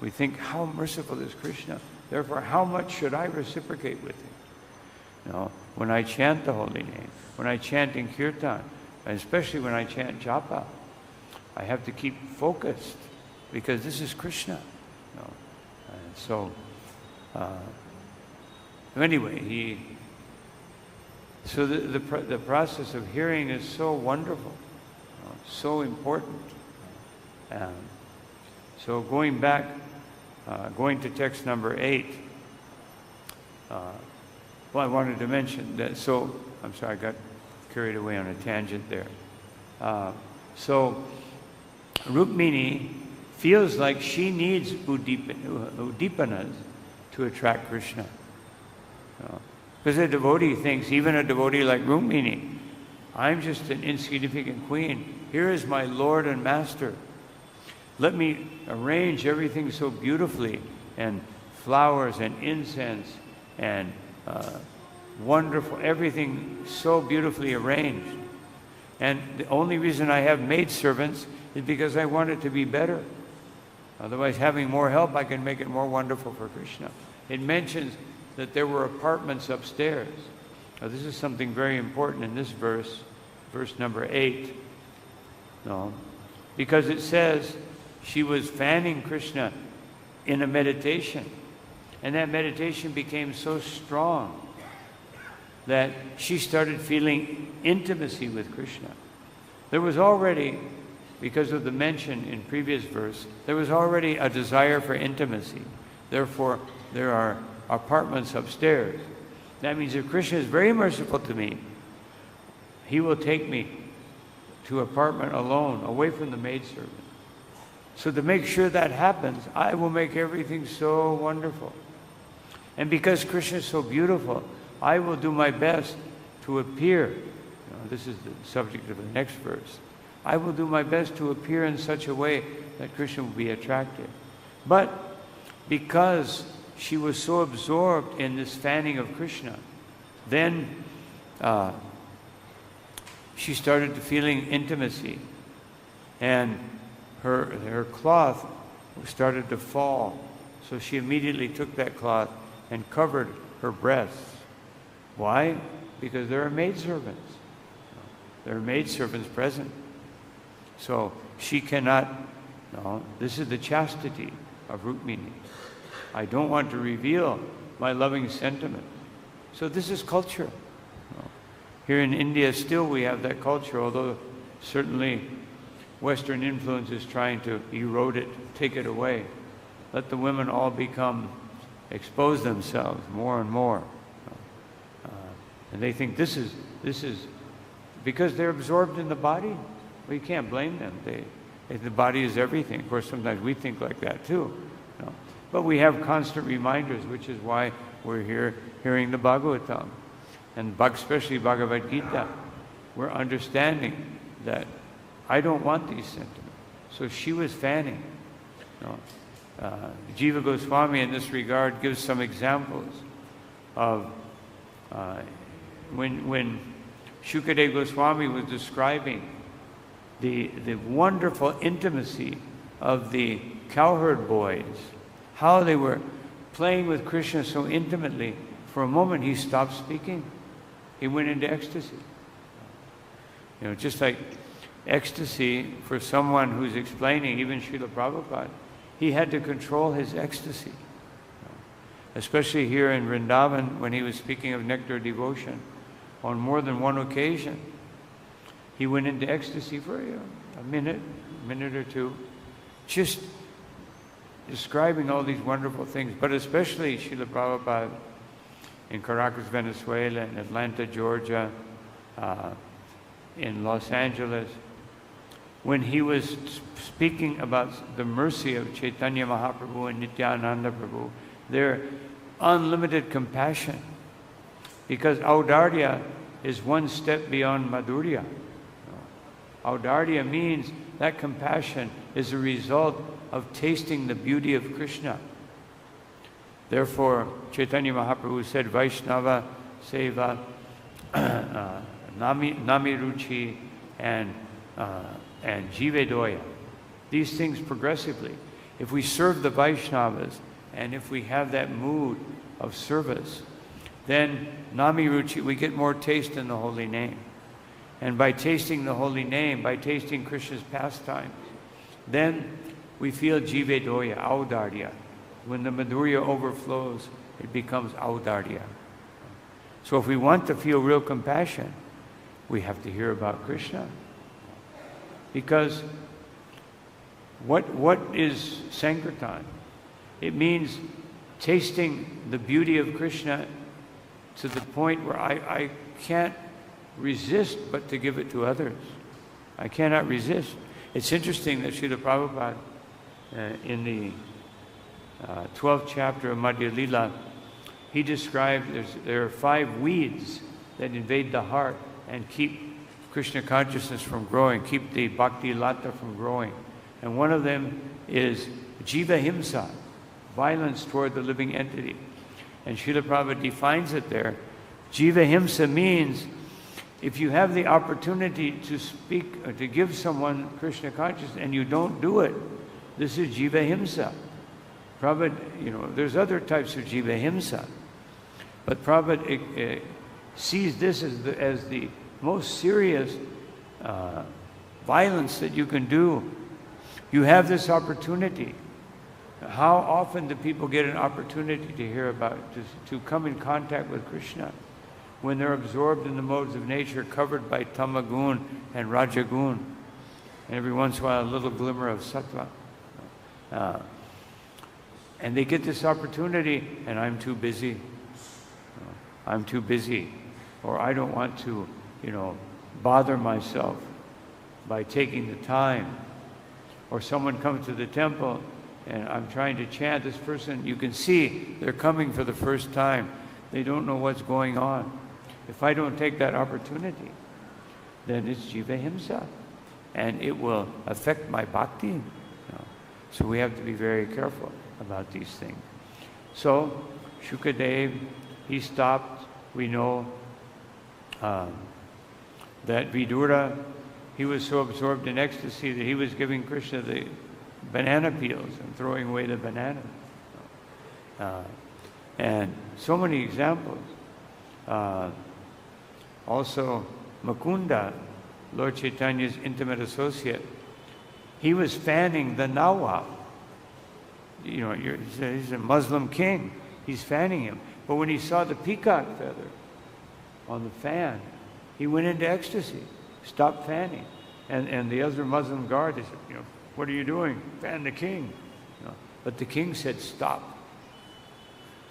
B: We think, how merciful is Krishna, therefore how much should I reciprocate with him? No. When I chant the holy name, when I chant in kirtan, and especially when I chant japa, I have to keep focused, because this is Krishna. No. And so, anyway, so the process of hearing is so wonderful, so important. So going back, going to text number 8, well, I wanted to mention that, so, I'm sorry, I got carried away on a tangent there. So, Rukmini feels like she needs Udipanas to attract Krishna. Because a devotee thinks, even a devotee like Rukmini, I'm just an insignificant queen. Here is my Lord and Master. Let me arrange everything so beautifully, and flowers and incense and wonderful, everything so beautifully arranged. And the only reason I have maidservants is because I want it to be better. Otherwise, having more help, I can make it more wonderful for Krishna. It mentions that there were apartments upstairs. Now, this is something very important in this verse, verse number 8. No, because it says she was fanning Krishna in a meditation. And that meditation became so strong that she started feeling intimacy with Krishna. There was already, because of the mention in previous verse, there was already a desire for intimacy. Therefore, there are apartments upstairs. That means if Krishna is very merciful to me, he will take me to an apartment alone, away from the maidservant. So to make sure that happens, I will make everything so wonderful. And because Krishna is so beautiful, I will do my best to appear. This is the subject of the next verse. I will do my best to appear in such a way that Krishna will be attracted. But because she was so absorbed in this fanning of Krishna, then she started feeling intimacy. And her cloth started to fall. So she immediately took that cloth and covered her breasts. Why? Because there are maidservants. There are maidservants present. So she cannot, no, this is the chastity of Rukmini. I don't want to reveal my loving sentiment. So this is culture. Here in India still we have that culture, although certainly Western influence is trying to erode it, take it away. Let the women all expose themselves more and more. And they think this is because they're absorbed in the body. Well, you can't blame them. The body is everything. Of course, sometimes we think like that too. But we have constant reminders, which is why we're here hearing the Bhagavatam. And especially Bhagavad Gita. We're understanding that I don't want these sentiments. So she was fanning. Jiva Goswami in this regard gives some examples of when Shukadev Goswami was describing the wonderful intimacy of the cowherd boys, how they were playing with Krishna so intimately, for a moment he stopped speaking. He went into ecstasy. Just like ecstasy for someone who's explaining, even Srila Prabhupada, he had to control his ecstasy. Especially here in Vrindavan, when he was speaking of nectar devotion, on more than one occasion, he went into ecstasy for a minute or two, just describing all these wonderful things. But especially Srila Prabhupada in Caracas, Venezuela, in Atlanta, Georgia, in Los Angeles, when he was speaking about the mercy of Chaitanya Mahaprabhu and Nityananda Prabhu, their unlimited compassion. Because Audarya is one step beyond Madhurya. Audarya means that compassion is a result of tasting the beauty of Krishna. Therefore, Chaitanya Mahaprabhu said, Vaishnava, Seva, Nami Ruchi, and Jivedoya. These things progressively. If we serve the Vaishnavas, and if we have that mood of service, then Nami Ruchi, we get more taste in the holy name. And by tasting the holy name, by tasting Krishna's pastimes, then we feel Jivedoya, Audarya. When the Madhurya overflows, it becomes Audarya. So if we want to feel real compassion, we have to hear about Krishna. Because what is Sankirtan? It means tasting the beauty of Krishna to the point where I can't resist but to give it to others. I cannot resist. It's interesting that Srila Prabhupada in the 12th chapter of Madhya Lila, he described there are 5 weeds that invade the heart and keep Krishna consciousness from growing, keep the bhakti lata from growing. And one of them is jiva himsa, violence toward the living entity. And Srila Prabhupada defines it there. Jiva himsa means if you have the opportunity to speak or to give someone Krishna consciousness and you don't do it, this is jiva himsa. Prabhupada, there's other types of jiva himsa, but Prabhupada sees this as the most serious violence that you can do. You have this opportunity. How often do people get an opportunity to hear about, to come in contact with Krishna when they're absorbed in the modes of nature, covered by tamagun and rajagun, and every once in a while a little glimmer of sattva. And they get this opportunity, and I'm too busy. I'm too busy. Or I don't want to, bother myself by taking the time. Or someone comes to the temple and I'm trying to chant. This person, you can see they're coming for the first time. They don't know what's going on. If I don't take that opportunity, then it's jiva himsa, and it will affect my bhakti. So we have to be very careful about these things. So Shukadev, he stopped. We know that Vidura, he was so absorbed in ecstasy that he was giving Krishna the banana peels and throwing away the bananas. And so many examples. Also, Mukunda, Lord Chaitanya's intimate associate, he was fanning the Nawab. He's a Muslim king. He's fanning him. But when he saw the peacock feather on the fan, he went into ecstasy, stopped fanning. And the other Muslim guard, they said, what are you doing? Fan the king. But the king said, stop.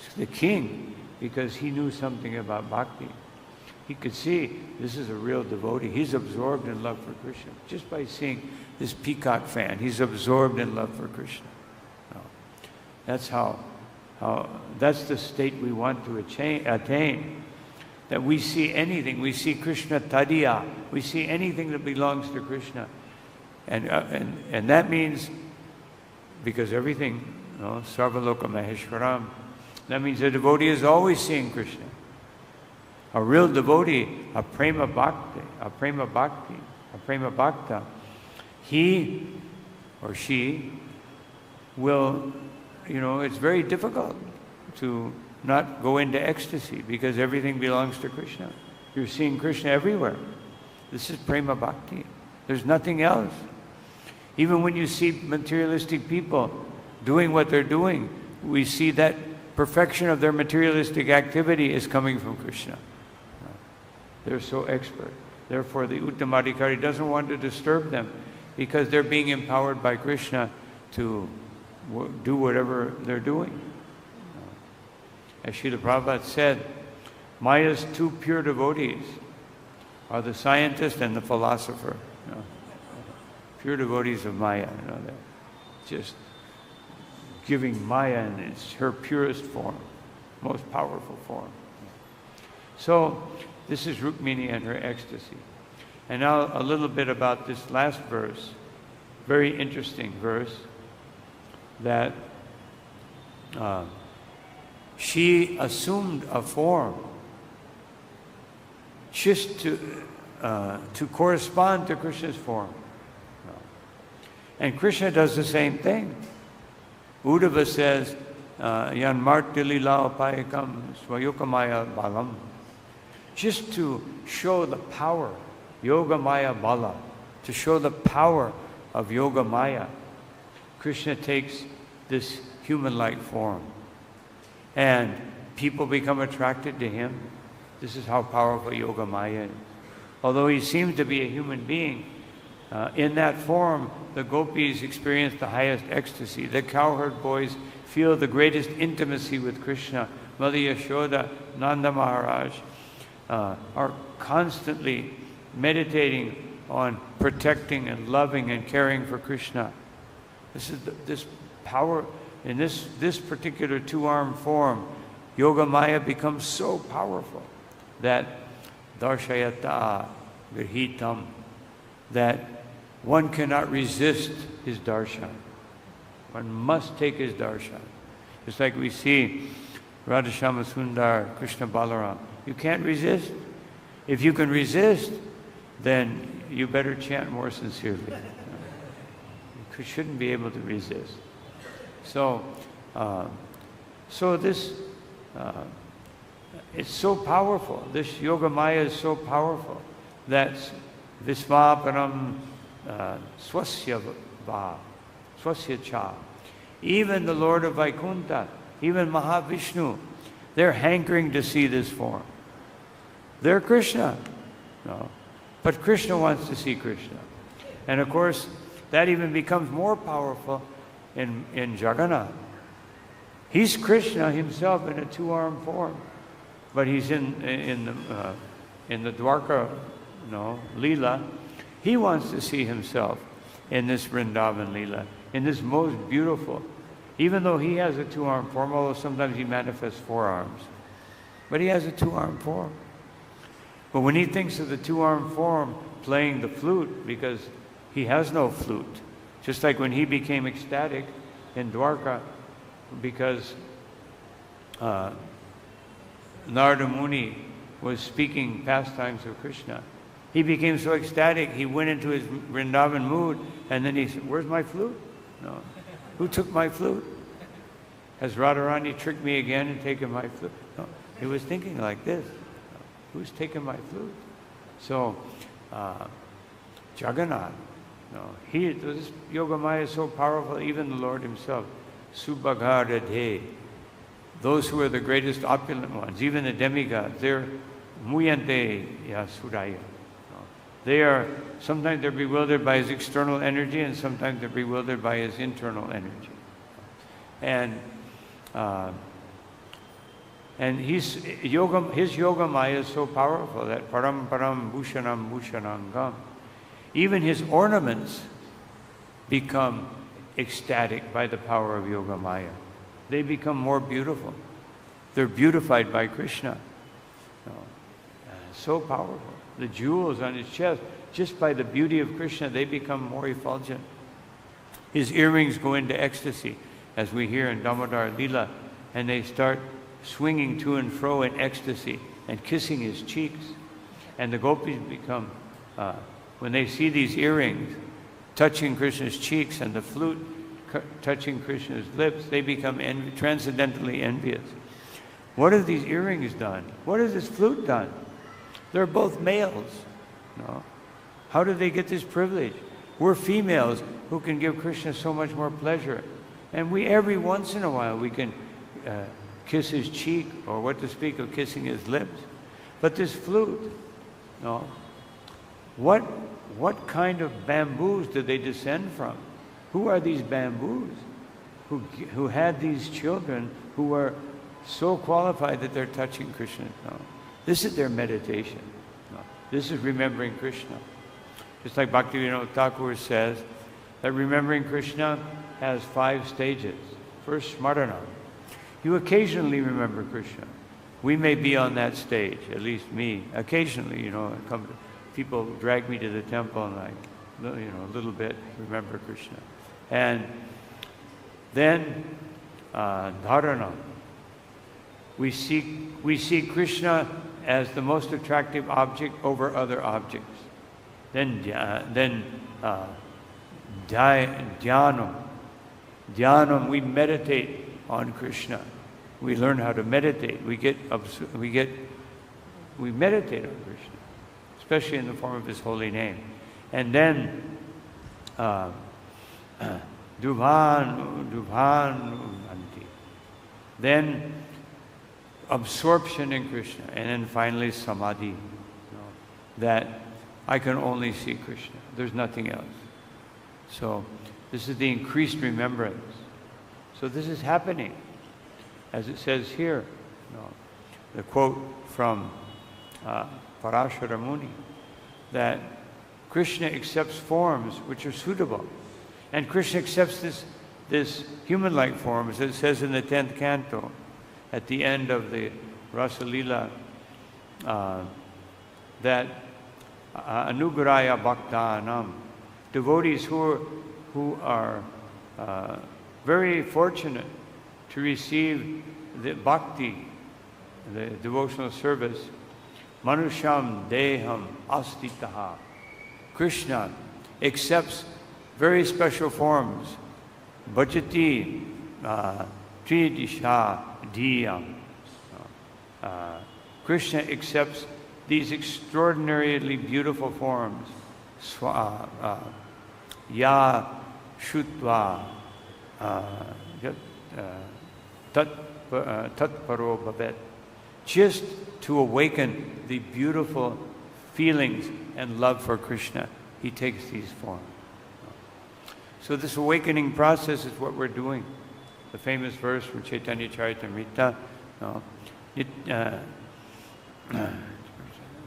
B: So the king, because he knew something about bhakti, he could see this is a real devotee. He's absorbed in love for Krishna. Just by seeing this peacock fan, he's absorbed in love for Krishna. That's that's the state we want to attain. That we see anything, we see Krishna tadiya, we see anything that belongs to Krishna. And that means, because everything, sarvaloka maheshwaram, that means a devotee is always seeing Krishna. A real devotee, a prema bhakta, he or she will, it's very difficult to not go into ecstasy because everything belongs to Krishna. You're seeing Krishna everywhere. This is prema bhakti. There's nothing else. Even when you see materialistic people doing what they're doing, we see that perfection of their materialistic activity is coming from Krishna. They're so expert. Therefore, the Uttamadhikari doesn't want to disturb them because they're being empowered by Krishna to do whatever they're doing. As Srila Prabhupada said, Maya's 2 pure devotees are the scientist and the philosopher. Pure devotees of Maya, they're just giving Maya in its her purest form, most powerful form. So this is Rukmini and her ecstasy. And now a little bit about this last verse, very interesting verse, that she assumed a form just to correspond to Krishna's form. And Krishna does the same thing. Uddhava says, Yan martilila upayakam swayukamaya balam. Just to show the power, yoga maya bala, to show the power of yoga maya, Krishna takes this human-like form. And people become attracted to him. This is how powerful yoga maya is. Although he seems to be a human being, in that form, the gopis experience the highest ecstasy. The cowherd boys feel the greatest intimacy with Krishna. Mother Yashoda, Nanda Maharaj are constantly meditating on protecting and loving and caring for Krishna. This is this power in this particular 2-armed form Yoga Maya becomes so powerful that darshayata grihitam, that one cannot resist his darshan. One must take his darshan. Just like we see Radhashama Sundar, Krishna Balaram. You can't resist. If you can resist, then you better chant more sincerely. You shouldn't be able to resist. So, this, it's so powerful. This Yoga Maya is so powerful that Visvaparam Swasya Va, Swasya Cha. Even the Lord of Vaikuntha, even Mahavishnu, they're hankering to see this form. They're Krishna. No. But Krishna wants to see Krishna. And of course, that even becomes more powerful in Jagannath. He's Krishna himself in a two-armed form, but he's in the Dwarka, Leela. He wants to see himself in this Vrindavan Leela, in this most beautiful. Even though he has a two-armed form, although sometimes he manifests four arms, but he has a two-armed form. But when he thinks of the two-armed form playing the flute, because he has no flute, just like when he became ecstatic in Dwarka, because Narada Muni was speaking pastimes of Krishna. He became so ecstatic, he went into his Vrindavan mood, and then he said, "Where's my flute? No. Who took my flute? Has Radharani tricked me again and taken my flute?" No. He was thinking like this. Who's taken my flute? So, Jagannath, this Yoga Maya is so powerful, even the Lord himself, Subhagaradhe, those who are the greatest opulent ones, even the demigods, they're muyante yasuraya. Sometimes they're bewildered by his external energy, and sometimes they're bewildered by his internal energy. And his Yoga Maya is so powerful that param param bhushanam bhushanangam, even his ornaments become ecstatic by the power of Yoga Maya. They become more beautiful. They're beautified by Krishna. So powerful. The jewels on his chest, just by the beauty of Krishna, they become more effulgent. His earrings go into ecstasy, as we hear in Damodar Leela, and they start swinging to and fro in ecstasy and kissing his cheeks. And the gopis become, when they see these earrings touching Krishna's cheeks and the flute touching Krishna's lips, they become transcendently envious. What have these earrings done? What has this flute done? They're both males. How do they get this privilege? We're females who can give Krishna so much more pleasure. And every once in a while, we can kiss his cheek, or what to speak of kissing his lips. But this flute, what kind of bamboos did they descend from? Who are these bamboos who had these children who are so qualified that they're touching Krishna? This is their meditation. This is remembering Krishna. Just like Bhaktivinoda Thakur says, that remembering Krishna has 5 stages. First, smarana. You occasionally remember Krishna. We may be on that stage, at least me. Occasionally, people drag me to the temple and a little bit remember Krishna. And then, dharana. We see Krishna as the most attractive object over other objects. Then dhyanam. Dhyanam, we meditate on Krishna. We learn how to meditate. We meditate on Krishna, especially in the form of his holy name. And then dubhan anti. Then absorption in Krishna, and then finally samadhi, that I can only see Krishna. There's nothing else. So this is the increased remembrance. So this is happening, as it says here. The quote from Parashara Muni, that Krishna accepts forms which are suitable. And Krishna accepts this human-like form, as it says in the 10th canto. at the end of the Rasa Lila that Anugraya Bhaktanam, devotees who are very fortunate to receive the bhakti, the devotional service, Manusham Deham Astitaha. Krishna accepts very special forms. Bhajati Tridisha Diyam. Krishna accepts these extraordinarily beautiful forms. Ya Shutva Tatparo Bhavet. Just to awaken the beautiful feelings and love for Krishna, he takes these forms. So this awakening process is what we're doing. The famous verse from Chaitanya Charitamrita.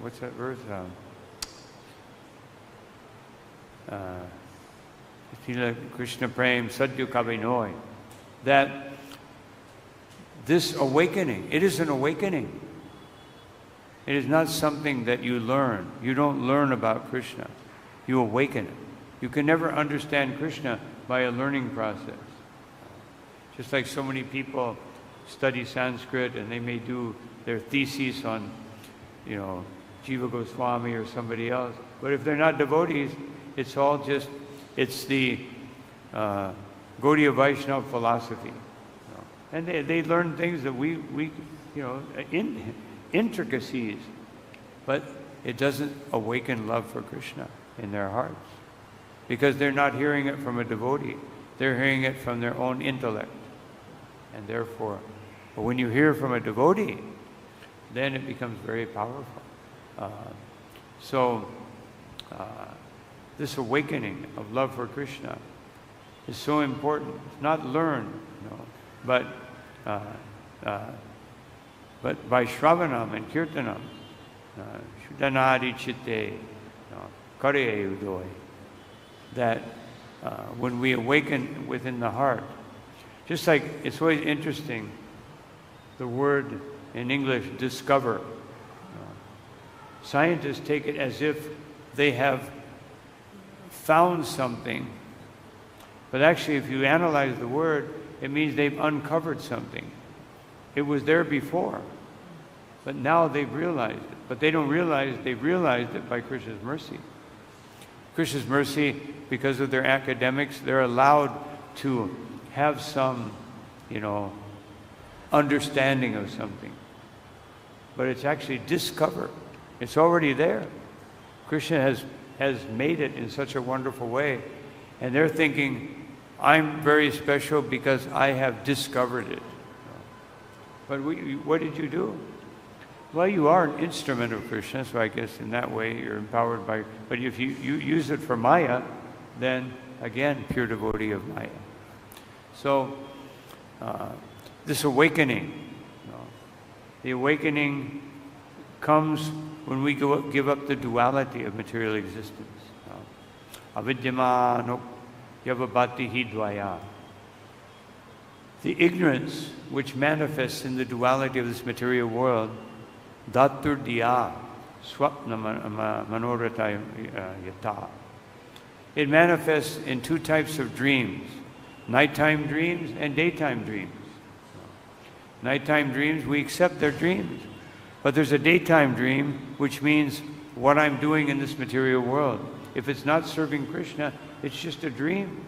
B: What's that verse? Krishna Prem Sadhu Kabinoi. That this awakening, it is an awakening. It is not something that you learn. You don't learn about Krishna. You awaken it. You can never understand Krishna by a learning process. Just like so many people study Sanskrit and they may do their thesis on, Jiva Goswami or somebody else. But if they're not devotees, it's all just, it's the Gaudiya Vaishnava philosophy. And they learn things that we intricacies, but it doesn't awaken love for Krishna in their hearts. Because they're not hearing it from a devotee. They're hearing it from their own intellect. And therefore, but when you hear from a devotee, then it becomes very powerful. This awakening of love for Krishna is so important. It's not learned, but by Shravanam and Kirtanam, Shuddhanadi Chitte, Karya Udoi, that when we awaken within the heart, just like it's always interesting, the word in English, discover. Scientists take it as if they have found something, but actually if you analyze the word, it means they've uncovered something. It was there before, but now they've realized it. But they don't realize they've realized it by Krishna's mercy. Krishna's mercy, because of their academics, they're allowed to have some, understanding of something. But it's actually discovered. It's already there. Krishna has made it in such a wonderful way. And they're thinking, I'm very special because I have discovered it. But what did you do? Well, you are an instrument of Krishna, so I guess in that way you're empowered by... But if you use it for Maya, then again, pure devotee of Maya. So, this awakening, the awakening comes when we give up the duality of material existence. Avidyamano yavabhati hidvaya. The ignorance which manifests in the duality of this material world, datur diya swapna manorata yata. It manifests in two types of dreams, nighttime dreams and daytime dreams. Nighttime dreams, we accept their dreams. But there's a daytime dream, which means what I'm doing in this material world. If it's not serving Krishna, it's just a dream.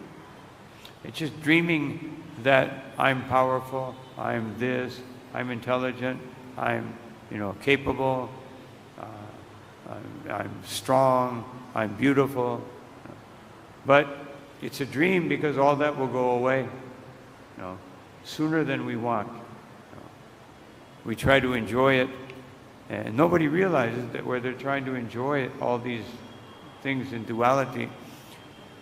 B: It's just dreaming that I'm powerful, I'm this, I'm intelligent, I'm capable, I'm strong, I'm beautiful. But it's a dream because all that will go away, sooner than we want. We try to enjoy it, and nobody realizes that where they're trying to enjoy all these things in duality,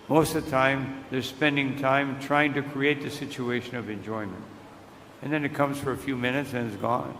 B: most of the time they're spending time trying to create the situation of enjoyment. And then it comes for a few minutes and it's gone.